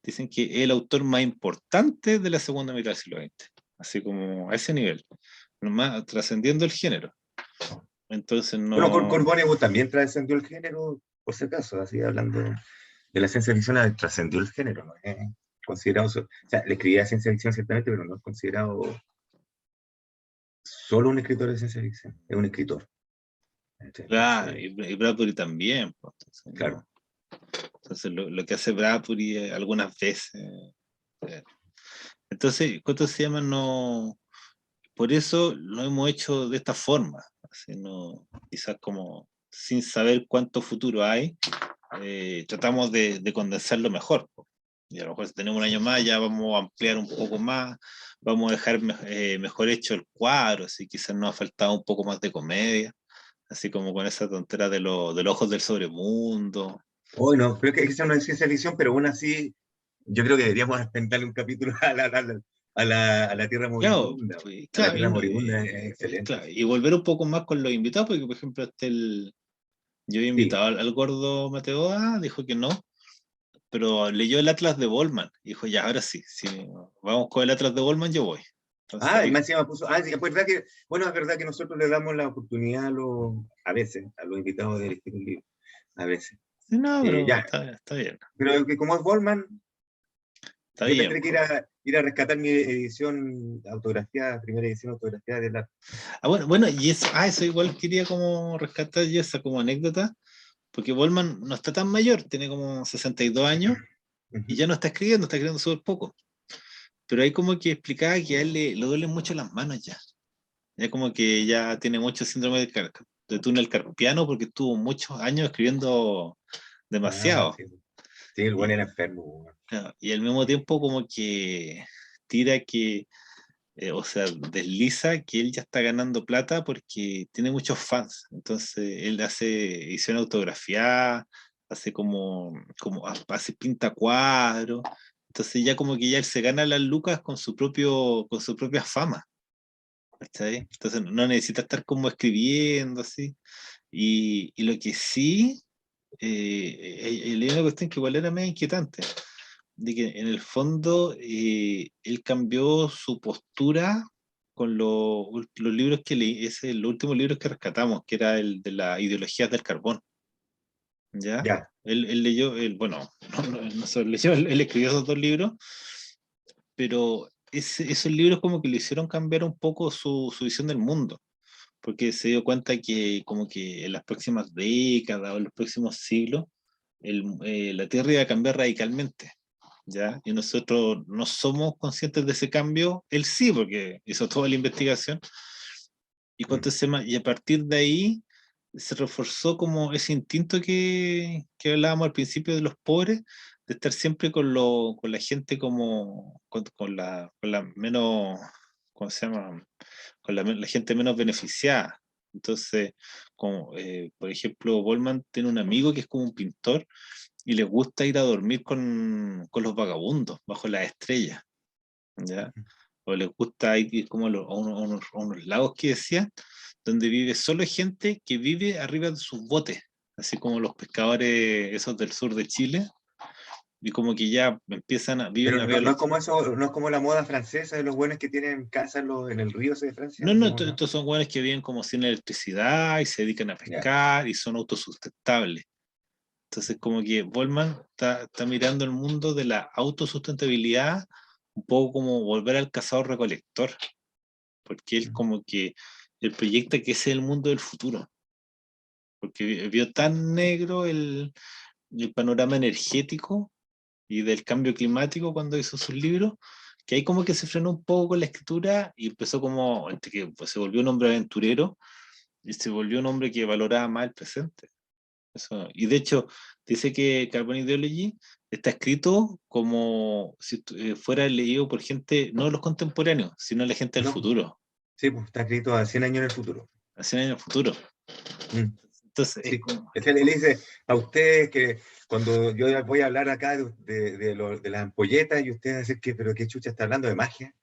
A: Dicen que es el autor más importante de la segunda mitad del siglo XX. Así como a ese nivel, nomás trascendiendo el género. Entonces
B: Bueno,
A: no.
B: Vonnegut también trascendió el género, por si acaso, así hablando de la ciencia ficción, trascendió el género, ¿no? Considerado, o sea, le escribía ciencia ficción ciertamente, pero no es considerado solo un escritor de ciencia ficción, es un escritor.
A: Claro,
B: Entonces,
A: y Bradbury también. Pues, entonces,
B: claro,
A: no. Entonces lo que hace Bradbury algunas veces. Entonces, ¿cuánto se llama? No. Por eso lo hemos hecho de esta forma, así no, quizás como sin saber cuánto futuro hay, tratamos de condensarlo mejor. Y a lo mejor si tenemos un año más ya vamos a ampliar un poco más, vamos a dejar mejor hecho el cuadro, así quizás nos ha faltado un poco más de comedia, así como con esa tontera de los ojos del sobremundo.
B: hoy no, creo que esa no es ciencia ficción, pero aún así, yo creo que deberíamos inventarle un capítulo a la Tierra
A: Claro,
B: Moribunda.
A: pues,
B: A la
A: claro,
B: Tierra Moribunda es excelente.
A: claro, y volver un poco más con los invitados, porque por ejemplo yo había
B: Sí.
A: invitado al gordo Mateoa, dijo que no, pero leyó el Atlas de Bollman. Y dijo, ya, ahora sí, si vamos con el Atlas de Bollman, yo voy. Entonces
B: Ah, y
A: ahí,
B: más encima puso, sí, bueno, es verdad que nosotros le damos la oportunidad a veces, a los invitados de elegir un libro, a veces.
A: sí, no, pero
B: Ya,
A: está bien.
B: pero que como es Goldman,
A: Está
B: Yo
A: bien.
B: tendré que ir a rescatar mi edición autografiada, primera edición autografiada de la...
A: Bueno, y eso igual quería como rescatar yo esa como anécdota, porque Bollman no está tan mayor, tiene como 62 años y ya no está escribiendo súper poco. Pero ahí como que explicaba que a él le duelen mucho las manos ya. Ya como que ya tiene mucho síndrome de túnel carpiano porque estuvo muchos años escribiendo
B: Ah,
A: demasiado.
B: sí. Sí, el buen
A: Y,
B: era enfermo, weón.
A: claro, y al mismo tiempo como que tira que, o sea, desliza que él ya está ganando plata porque tiene muchos fans. Entonces él hace edición autografiada, hace hace pinta cuadros. Entonces ya como que ya él se gana las lucas con su propia fama. ¿Cachai? Entonces no necesita estar como escribiendo así. Y lo que sí, leí una cuestión que igual era medio inquietante, de que en el fondo él cambió su postura con los libros que leí, ese es el último libro que rescatamos, que era el de las ideologías del carbón, ¿ya?
B: Ya.
A: Él leyó, bueno, no solo leyó, él escribió esos dos libros, pero esos libros como que le hicieron cambiar un poco su visión del mundo, porque se dio cuenta que como que en las próximas décadas o en los próximos siglos, la Tierra iba a cambiar radicalmente, ¿ya? Y nosotros no somos conscientes de ese cambio, él sí, porque hizo toda la investigación,
B: Mm.
A: y a partir de ahí se reforzó como ese instinto que hablábamos al principio de los pobres, de estar siempre con la gente como, con la menos, ¿cómo se llama? Con la gente menos beneficiada. Entonces, como, por ejemplo, Goldman tiene un amigo que es como un pintor y le gusta ir a dormir con los vagabundos bajo las estrellas, ¿ya? O les gusta ir como a unos lagos que decía, donde vive solo gente que vive arriba de sus botes, así como los pescadores esos del sur de Chile, y como que ya viven
B: Pero
A: arriba
B: no,
A: de
B: no
A: los...
B: es como eso, no es como la moda francesa de los buenos que tienen casas en el río ese de Francia,
A: No, no,
B: no, no.
A: estos son hueones que viven como sin electricidad y se dedican a
B: Ya.
A: pescar y son autosustentables. Entonces, como que Bollman está mirando el mundo de la autosustentabilidad un poco como volver al cazador-recolector, porque él como que él proyecta que ese es el mundo del futuro, porque vio tan negro el panorama energético y del cambio climático cuando hizo sus libros, que ahí como que se frenó un poco con la escritura y empezó como, entre que pues, se volvió un hombre aventurero y se volvió un hombre que valoraba más el presente. Eso. Y de hecho, dice que Carbon Ideology está escrito como si fuera leído por gente, no los contemporáneos, sino la gente del
B: No,
A: futuro,
B: sí, pues está escrito a 100 años en el futuro.
A: a 100 años en el futuro.
B: Mm,
A: Entonces, es
B: sí.
A: como,
B: Es que le dice a ustedes que cuando yo voy a hablar acá de las ampolletas y ustedes dicen que, pero qué chucha está hablando de magia.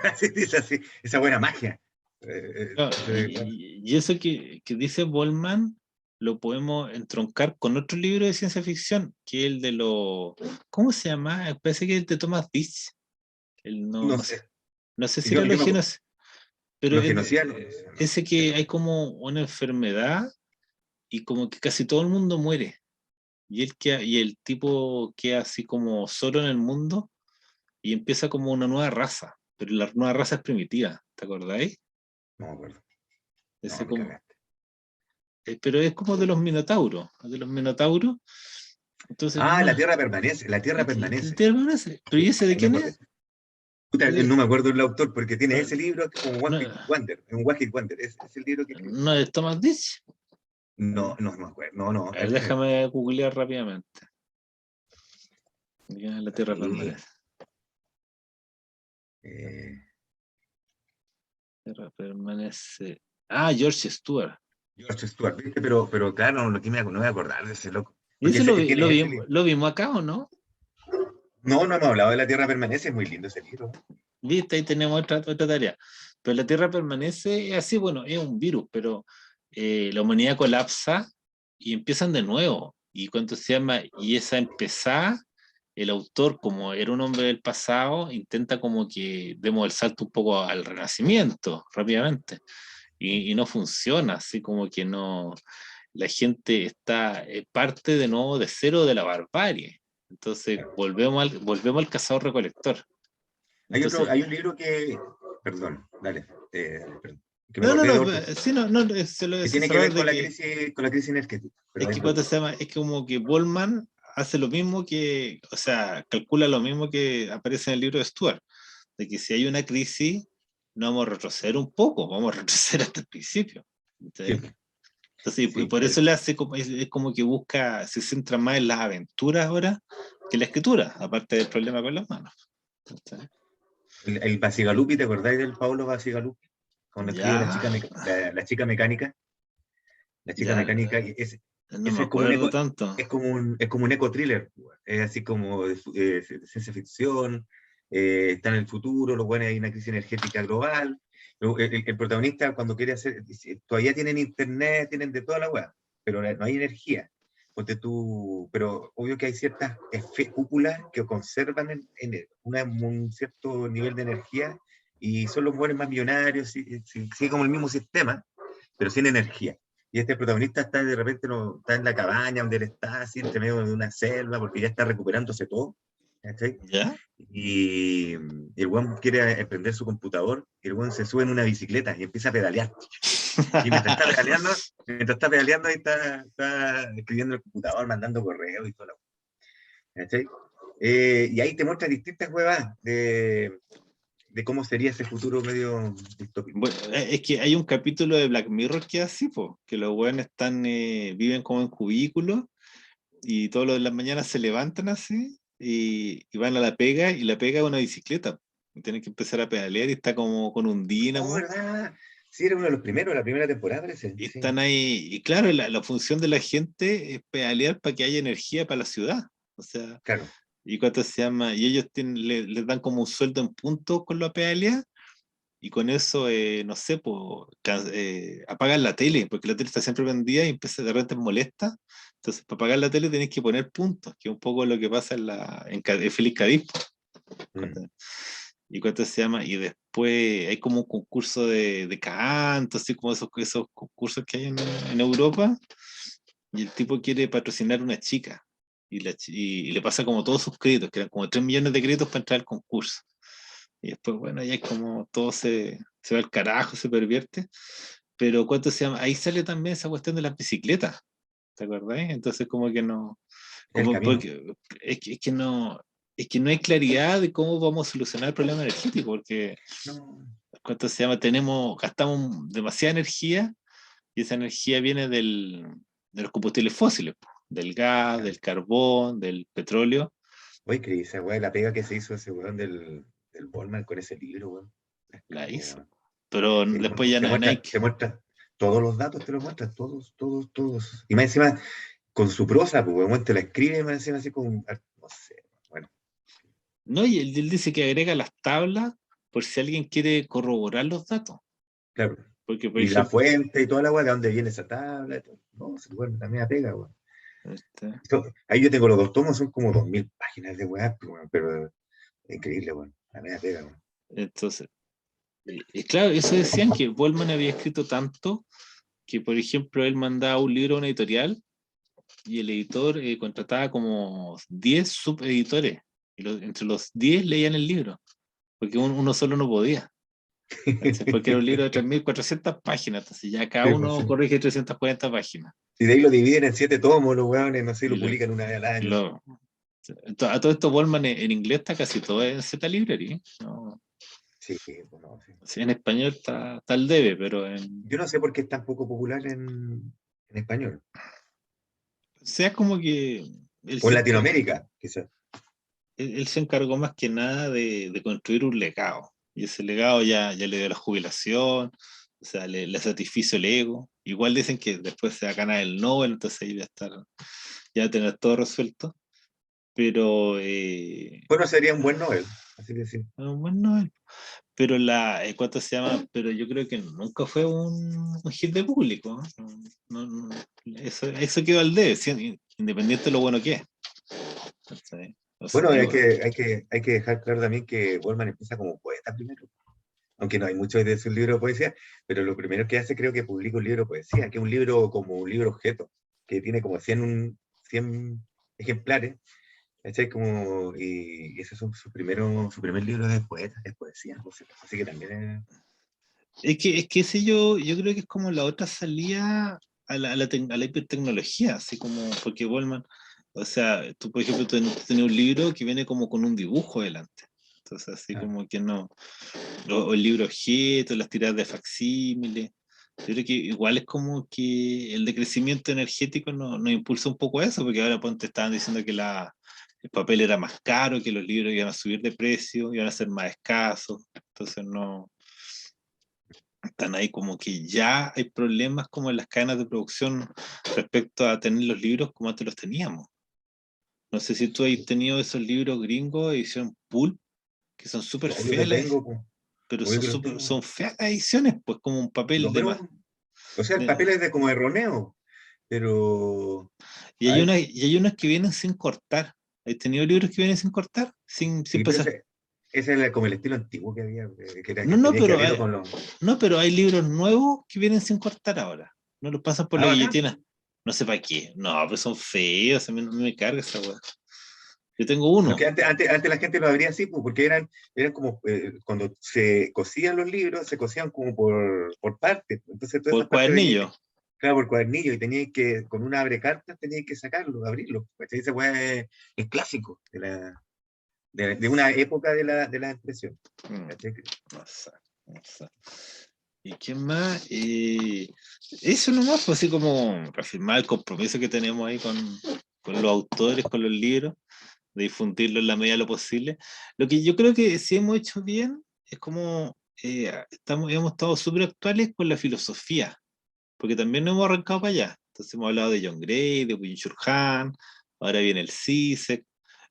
B: Así dice así, esa buena magia.
A: claro,
B: Claro.
A: y eso que dice Bollman lo podemos entroncar con otro libro de ciencia ficción, que es el de los, ¿cómo se llama? Parece que es de Thomas Ditch.
B: No
A: No sé,
B: sé.
A: no sé si era
B: Yo
A: los
B: me acuerdo.
A: genos, pero
B: Los genocidas, no sé, no,
A: ese
B: no sé.
A: que hay como una enfermedad y como que casi todo el mundo muere. Y el tipo queda así como solo en el mundo y empieza como una nueva raza, pero la nueva raza es primitiva, ¿te acordáis?
B: No me acuerdo. No,
A: Ese
B: me
A: como,
B: cagaste.
A: pero es como de los minotauros, entonces
B: Ah,
A: no,
B: la Tierra permanece, la Tierra permanece.
A: ¿te parece? ¿Pero y ese de
B: Ahí me
A: quién
B: acordé.
A: es?
B: Puta,
A: Eh,
B: no me acuerdo el autor porque tiene
A: No,
B: ese libro que es como One
A: no,
B: Hit Wonder, un One Hit Wonder, es el libro que escribió.
A: no es Thomas Ditch.
B: No, no, no me acuerdo, no, no,
A: A ver,
B: ese no es.
A: déjame googlear rápidamente. Ya, la Tierra
B: Ahí,
A: permanece.
B: eh,
A: Tierra permanece. Ah, George Stewart.
B: George Stewart, ¿viste? Pero claro, no, no me voy a acordar de ese loco.
A: ¿Y
B: Porque
A: ese
B: tiene ese libro.
A: lo vimos acá o no?
B: No, no hemos hablado de la Tierra permanece, es muy lindo ese libro.
A: Viste, ahí tenemos otra tarea. Pero la Tierra permanece es así, bueno, es un virus, pero la humanidad colapsa y empiezan de nuevo. Y cuando se llama, y esa empezada, el autor, como era un hombre del pasado, intenta como que demos el salto un poco al renacimiento rápidamente. Y no funciona, así como que no, la gente está parte de nuevo de cero de la barbarie. Entonces,
B: claro.
A: volvemos al cazador-recolector. Entonces,
B: Hay un libro que, perdón, dale, perdón, que me
A: no, no,
B: acordé de
A: no,
B: otro,
A: sí, no, no, se lo
B: que
A: decía
B: tiene que ver
A: cerrar de que
B: con la crisis energética, pero
A: es
B: ahí,
A: que cuando
B: perdón.
A: se llama, es como que Bollman hace lo mismo que, o sea, calcula lo mismo que aparece en el libro de Stuart, de que si hay una crisis, no vamos a retroceder un poco, vamos a retroceder hasta el principio.
B: Sí,
A: ¿Sí? Entonces, y
B: sí,
A: por eso le hace como, es como que busca, se centra más en las aventuras ahora que en la escritura, aparte del problema con las manos. ¿Sí?
B: el Basigalupi, ¿te acordáis del Paulo Basigalupi? Cuando escribe
A: Ya,
B: la chica mecánica, la chica
A: ya,
B: mecánica,
A: no me
B: ese es como un
A: acuerdo
B: eco,
A: tanto.
B: es como un eco thriller, es así como de ciencia ficción, está en el futuro, lo bueno hay una crisis energética global, el protagonista cuando quiere hacer, todavía tienen internet, tienen de toda la web, pero no hay energía. Pero obvio que hay ciertas cúpulas que conservan un cierto nivel de energía y son los buenos más millonarios, sigue como el mismo sistema, pero sin energía. Y este protagonista está de repente está en la cabaña donde él está, así entre medio de una selva, porque ya está recuperándose todo. ¿Cachai?
A: ¿Ya?
B: Y el weón quiere prender su computador, y el weón se sube en una bicicleta y empieza a pedalear. Y mientras está pedaleando, ahí está escribiendo en el computador, mandando correos y todo lo. ¿Cachai? Y ahí te muestra distintas huevas de cómo sería ese futuro medio distópico.
A: Bueno, es que hay un capítulo de Black Mirror que es así, po, que los buenos están, viven como en cubículos y todas las mañanas se levantan así y van a la pega y la pega es una bicicleta. Y tienen que empezar a pedalear y está como con un
B: Oh,
A: dínamo
B: ¿verdad? Sí, era uno de los primeros, la primera temporada, parece.
A: y
B: Sí,
A: están ahí. Y claro, la función de la gente es pedalear para que haya energía para la ciudad. O sea,
B: claro.
A: y cuánto se llama, y ellos les dan como un sueldo en puntos con la pedalea. Y con eso, no sé, pues, apagan la tele, porque la tele está siempre prendida y empieza de repente molesta. Entonces, para apagar la tele tenés que poner puntos, que es un poco lo que pasa en Feliz Cadiz.
B: Mm.
A: ¿Y cuánto se llama? Y después hay como un concurso de canto, así como esos concursos que hay en Europa. Y el tipo quiere patrocinar a una chica. Y le pasa como todos sus créditos, que eran como 3 millones de créditos para entrar al concurso. Y después, bueno, ya es como todo se va al carajo, se pervierte. Pero ¿cuánto se llama? Ahí sale también esa cuestión de las bicicletas, ¿te acordáis? Entonces como que no,
B: El
A: como
B: camino.
A: porque es que no hay claridad de cómo vamos a solucionar el problema energético, porque
B: No.
A: ¿cuánto se llama? Gastamos demasiada energía y esa energía viene de los combustibles fósiles, po, del gas,
B: Claro.
A: del carbón, del petróleo,
B: Oye, Cris, esa weá, la pega que se hizo ese weón del Ballman con ese libro, weón. La
A: la
B: cagó,
A: hizo.
B: weón.
A: Pero
B: Sí,
A: después ya Nike.
B: te muestra todos los datos, te los muestra, todos, todos, todos. Y más encima, con su prosa, pues, weón, te la escribe más encima así con, no sé, bueno,
A: No, y él dice que agrega las tablas por si alguien quiere corroborar los datos.
B: claro.
A: Porque, por
B: Y la
A: ejemplo,
B: fuente y toda la weá, de dónde viene esa tabla, y todo. No, se weón, también la pega, weón.
A: este,
B: Ahí yo tengo los dos tomos, son como 2000 páginas de weá, pues, weón, pero increíble, weón. La media pega, weón.
A: entonces, y claro, eso decían que Bollman había escrito tanto que, por ejemplo, él mandaba un libro a una editorial y el editor contrataba como 10 subeditores. Y entre los 10 leían el libro, porque uno solo no podía. ¿Cachai? Porque era un libro de 3.400 páginas, entonces ya cada
B: Sí, pues,
A: uno
B: sí.
A: corrige 340 páginas.
B: Y de ahí lo dividen en 7 tomos, los weones, no sé,
A: Y
B: lo
A: lo,
B: publican una vez al año.
A: lo- a todo esto, Bollman en inglés está casi todo en Z Library. ¿No?
B: Sí, pues no, sí.
A: Sí, en español está el debe, pero en,
B: Yo no sé por qué es tan poco popular en español.
A: sea como que él
B: O en
A: se,
B: Latinoamérica, quizás.
A: él se encargó más que nada de construir un legado. Y ese legado ya le dio la jubilación, o sea, le satisfizo el ego. Igual dicen que después se va a ganar el Nobel, entonces ahí ya va a tener todo resuelto. Pero,
B: Bueno, sería un buen Nobel. Así que sí.
A: bueno, pero ¿cuánto se llama? Pero yo creo que nunca fue un hit de público. Eso quedó al debe, independiente de lo bueno que es. ¿Cachai? O sea,
B: Bueno, hay que dejar claro también que Borman empieza como poeta primero. Aunque no hay mucho de su libro de poesía, pero lo primero que hace creo que publica un libro de poesía, que es un libro como un libro objeto, que tiene como 100 ejemplares, ¿Cachai? Como, y ese es su primer libro de poeta, es poesía, no sé, así que también
A: Es que ese yo creo que es como la otra salida a la hipertecnología, así como, porque Wallman, o sea, tú por ejemplo tenés un libro que viene como con un dibujo delante, entonces así
B: ah,
A: como que no, o el libro objeto, las tiradas de facsímile, yo creo que igual es como que el decrecimiento energético nos impulsa un poco a eso, porque ahora ponte estaban diciendo que el papel era más caro, que los libros iban a subir de precio, iban a ser más escasos, entonces no están ahí como que ya hay problemas como en las cadenas de producción respecto a tener los libros como antes los teníamos. No sé si tú has tenido esos libros gringos, edición pulp, que son súper
B: obvio que
A: feas,
B: tengo, po,
A: pero
B: obvio que los tengo.
A: son feas las ediciones, pues como un papel
B: No,
A: de
B: pero,
A: más.
B: o sea, el
A: de-
B: papel es de como de roneo, pero,
A: y
B: a
A: hay
B: ver,
A: una, y hay unos que vienen sin cortar. ¿Has tenido libros que vienen sin cortar? Sin
B: sí, pero
A: pasar.
B: ese era como el estilo antiguo que había, que era
A: No,
B: que
A: no,
B: tenía que
A: pero
B: abrirlo con los...
A: no, pero hay libros nuevos que vienen sin cortar ahora. No los pasan por
B: Ah,
A: la
B: bacán.
A: guillotina. No sé para qué. No, pero son feos. A mí no me carga esa weá. Yo tengo uno
B: Porque antes la gente lo abría así, pues, porque eran como, cuando se cosían los libros, se cosían como por partes. Entonces todas
A: por
B: esas partes venían,
A: cuadernillo.
B: claro, por cuadernillo, y tenías que, con una abre cartas, tenías que sacarlo, abrirlo. ¿Cachai? Ese weá es clásico de una época de la impresión.
A: Mm,
B: ¿Cachai?
A: no sé, no sé. ¿Y qué más? Eso nomás, pues así como reafirmar el compromiso que tenemos ahí con los autores, con los libros, de difundirlo en la medida de lo posible. Lo que yo creo que sí hemos hecho bien es como hemos estado súper actuales con la filosofía, porque también nos hemos arrancado para allá. Entonces hemos hablado de John Gray, de Byung-Chul Han, ahora viene el CISEC,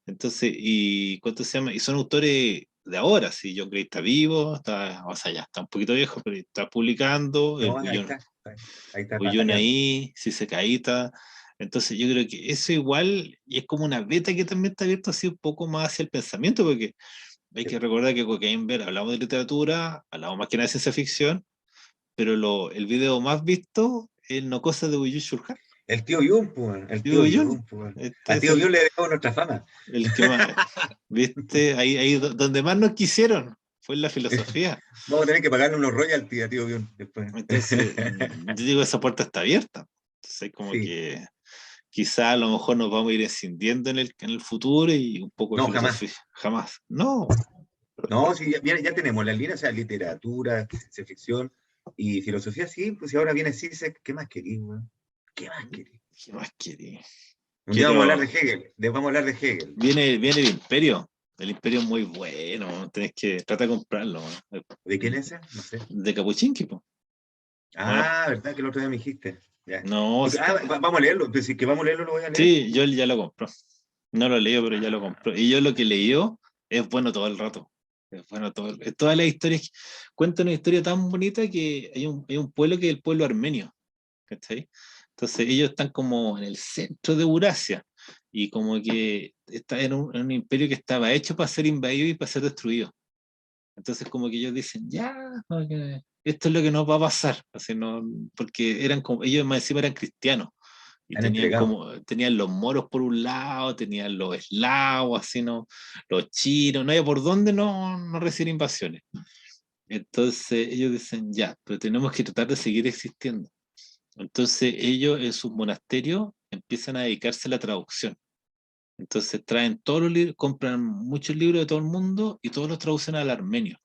A: entonces, ¿y cuánto se llama? Y son autores de ahora, sí, John Gray está vivo, está, o sea, ya está un poquito viejo, pero está publicando,
B: No, ahí está
A: Buyun
B: batallando.
A: ahí, CISEC ahí está. Entonces yo creo que eso igual, y es como una beta que también está abierta así un poco más hacia el pensamiento, porque hay
B: Sí.
A: que recordar que Cocaine Bear hablamos de literatura, hablamos más que nada de ciencia ficción, pero el video más visto es No Cosas de Buyu Shulhan.
B: El tío Yun, pues, el
A: Tío
B: tío
A: Buyun,
B: Yun, pues.
A: este
B: A
A: es
B: tío Yun le dejó nuestra fama.
A: el que más, viste, ahí donde más nos quisieron, fue en la filosofía.
B: Vamos a tener que pagarle unos royalties a tío Yun después.
A: Entonces, yo digo, esa puerta está abierta. Entonces, como
B: Sí,
A: que quizá a lo mejor nos vamos a ir escindiendo en el futuro y un poco de
B: no, jamás.
A: filosofía. Jamás. No,
B: No, sí, ya tenemos las líneas, o sea, literatura, ciencia ficción y filosofía, sí, pues si ahora viene Zizek, ¿qué más querís, weón? ¿Qué más querís?
A: ¿qué más quería?
B: Un día vamos a hablar
A: Quiero.
B: de Hegel, vamos a hablar de Hegel.
A: Viene el Imperio. El Imperio es muy bueno. Tenés que tratar de comprarlo.
B: ¿De quién
A: El,
B: es ese? No sé.
A: de Capuchinki, po. Bueno,
B: Ah, ¿verdad que el otro día me dijiste? Ya.
A: no,
B: Vamos a leerlo, pues si que vamos a leerlo, lo voy a leer.
A: sí, yo ya lo compro. No lo leo, pero ya lo compro. Y yo lo que leí es bueno todo el rato. Es bueno todas las historias. Cuenta una historia tan bonita que hay un pueblo que es el pueblo armenio. ¿Cachai? Entonces ellos están como en el centro de Eurasia y como que era un imperio que estaba hecho para ser invadido y para ser destruido. Entonces como que ellos dicen, ya, no, esto es lo que nos va a pasar, así no, porque eran como, ellos más encima eran cristianos y
B: Han entregado.
A: tenían los moros por un lado, tenían los eslavos, así no, los chinos, no había por dónde no recibir invasiones. Entonces ellos dicen, ya, pero tenemos que tratar de seguir existiendo. Entonces ellos en sus monasterios empiezan a dedicarse a la traducción. Entonces traen todos los libros, compran muchos libros de todo el mundo y todos los traducen al armenio.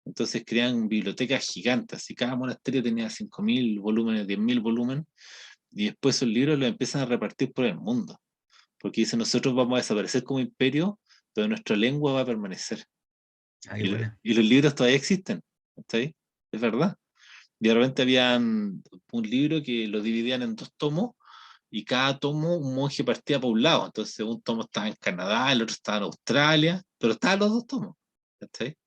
A: Entonces crean bibliotecas gigantes y cada monasterio tenía 5.000 volúmenes, 10.000 volúmenes y después esos libros los empiezan a repartir por el mundo. Porque dicen, nosotros vamos a desaparecer como imperio, pero nuestra lengua va a permanecer.
B: Ay,
A: Y,
B: buena.
A: y los libros todavía existen. ¿Está ahí? Es verdad. Y de repente habían un libro que lo dividían en dos tomos y cada tomo un monje partía por un lado. Entonces un tomo estaba en Canadá, el otro estaba en Australia, pero estaban los dos tomos. ¿Cachai?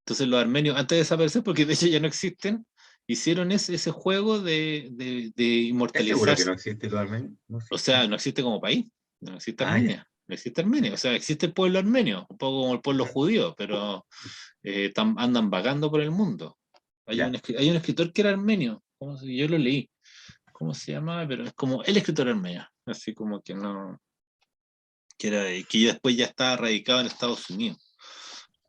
A: Entonces los armenios, antes de desaparecer, porque de hecho ya no existen, hicieron ese juego de
B: ¿Estás seguro que
A: inmortalizarse.
B: no existe lo armenio? No
A: O
B: existe.
A: sea, no existe como país, no existe
B: Ah, ya.
A: Armenia. No existe Armenia, o sea, existe el pueblo armenio, un poco como el pueblo judío, pero andan vagando por el mundo.
B: Ya.
A: Hay un escritor que era armenio, yo lo leí, ¿cómo se llama? Pero es como el escritor armenio, así como que no. que después ya estaba radicado en Estados Unidos.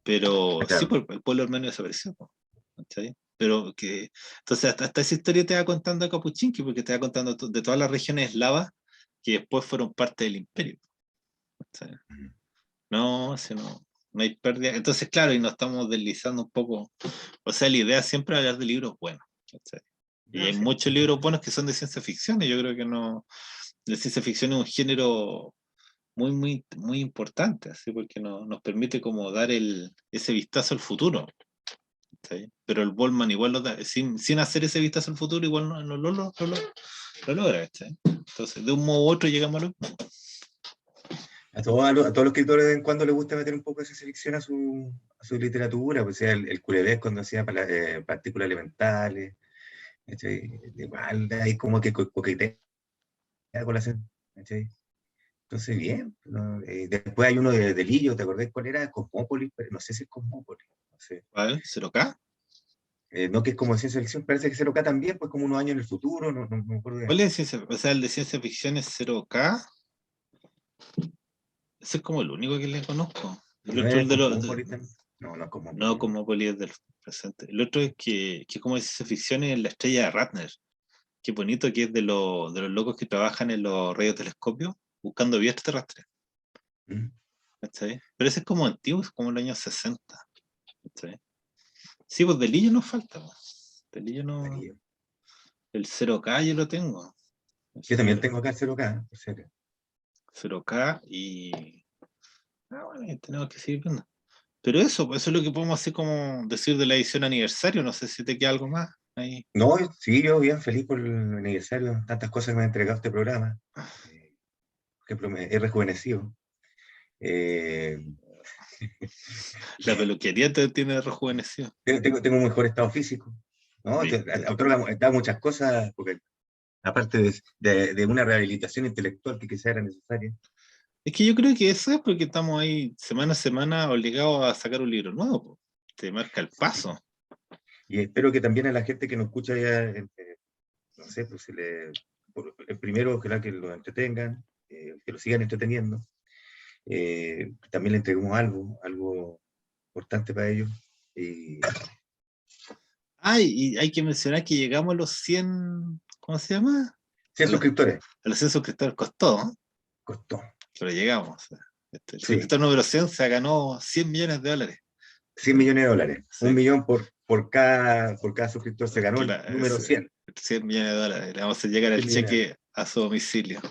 A: Pero
B: Ah,
A: sí,
B: claro.
A: pues el pueblo armenio desapareció, po, ¿cachai? Pero entonces hasta esa historia te va contando a Kapuscinski, porque te va contando de todas las regiones eslavas que después fueron parte del imperio. ¿Cachai?
B: Ujú.
A: No, si no hay pérdida. Entonces, claro, y nos estamos deslizando un poco. O sea, la idea siempre es hablar de libros buenos, ¿cachai? Y
B: No,
A: hay
B: sí,
A: muchos libros buenos que son de ciencia ficción, y yo creo que no. La ciencia ficción es un género muy, muy, muy importante, así porque nos permite como dar ese vistazo al futuro. ¿Cachai? Pero el Bolman igual lo da, sin hacer ese vistazo al futuro, igual lo logra, ¿cachai? Entonces, de un modo u otro llegamos a lo mismo.
B: a todos los escritores de vez en cuando les gusta meter un poco de ciencia ficción a su literatura, pues sea el Culebés cuando hacía partículas elementales, ¿cachai? Igual hay como que coquetea con la ciencia, ¿cachai? Entonces, bien. ¿No? Después hay uno de Lillo, ¿te acordás cuál era? Cosmópolis, pero no sé si es Cosmópolis. No sé.
A: ¿Vale? ¿0K?
B: No, que es como ciencia ficción, parece que se lo también, pues como unos años en el futuro, no me acuerdo bien.
A: ¿Cuál es ciencia? O sea, el de ciencia ficción es 0K. Ese es como el único que le conozco.
B: ¿Y
A: El
B: no
A: otro,
B: es
A: el de los.
B: Cosmópolis también? No, no es
A: No,
B: Cosmópolis, no.
A: como Poli es del presente. El otro es que como de ciencia ficción es la estrella de Ratner. Qué bonito que es de los locos que trabajan en los radiotelescopios buscando vida extraterrestre.
B: ¿Mm?
A: ¿Cachai? Pero ese es como antiguo, es como el año 60. ¿Cachai? Sí, pues Delillo nos falta. Pues. Delillo no.
B: Darío.
A: El 0K yo lo tengo.
B: Yo
A: Así,
B: también tengo acá el 0K, por si acaso.
A: 0K y. Ah, bueno, y tenemos que seguir viendo. Pero eso, pues eso es lo que podemos hacer como decir de la edición aniversario. No sé si te queda algo más ahí.
B: No, sí, yo bien feliz por el aniversario, tantas cosas que me ha entregado este programa. Por ejemplo, me he rejuvenecido. Eh,
A: La peluquería te tiene rejuvenecido.
B: tengo un mejor estado físico. ¿No?
A: ¿Viste?
B: Da muchas cosas, porque aparte de una rehabilitación intelectual que quizá era necesaria.
A: Es que yo creo que eso es porque estamos ahí semana a semana obligados a sacar un libro nuevo. Po. Te marca el paso.
B: Y espero que también a la gente que nos escucha ya, no sé, pues primero, ojalá que lo entretengan, que lo sigan entreteniendo. También le entregamos algo importante para ellos. Y
A: Ay, y hay que mencionar que llegamos a los 100, ¿cómo se llama?
B: 100
A: A los,
B: suscriptores,
A: a los 100 suscriptores costó, ¿no?
B: costó.
A: Pero llegamos. El
B: Sí,
A: suscriptor número 100 se ganó $100 millones.
B: 100 millones de dólares. Un
A: Sí,
B: millón por cada suscriptor se ganó el número
A: sí,
B: 100.
A: $100 millones. Le vamos a llegar el
B: 100 millones.
A: cheque a su domicilio.
B: Sí.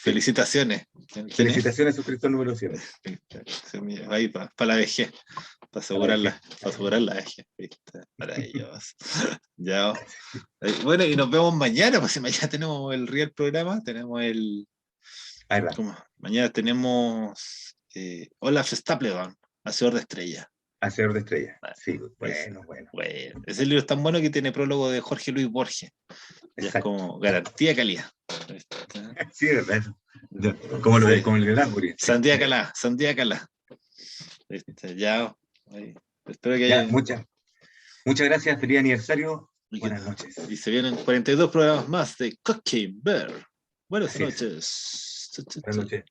A: Felicitaciones. ¿Quién es?
B: Felicitaciones, suscriptor número 100.
A: Ahí para la vejez, para
B: A la
A: asegurarla,
B: vejez.
A: para asegurar la vejez. ¿Viste? Maravilloso. Ya. Bueno, y nos vemos mañana, pues si mañana tenemos el real programa, tenemos
B: Ahí va.
A: ¿cómo? Mañana tenemos Olaf Stapledon, Hacedor de Estrellas.
B: Hacedor de estrellas.
A: Bueno,
B: Sí,
A: ese,
B: bueno.
A: bueno, ese libro es tan bueno que tiene prólogo de Jorge Luis Borges. Ya es
B: Exacto.
A: como garantía de calidad. ¿Viste?
B: Sí, es verdad eso. Como,
A: Sí.
B: como el de Lambury. Sí.
A: Sandía Calá. ¿Viste? Ya. Ahí. Espero que
B: Ya,
A: haya.
B: muchas gracias. Feliz aniversario.
A: Y,
B: Buenas noches.
A: y se vienen 42 programas más de Cookie Bear. Buenas
B: Así es.
A: noches.
B: Buenas noches.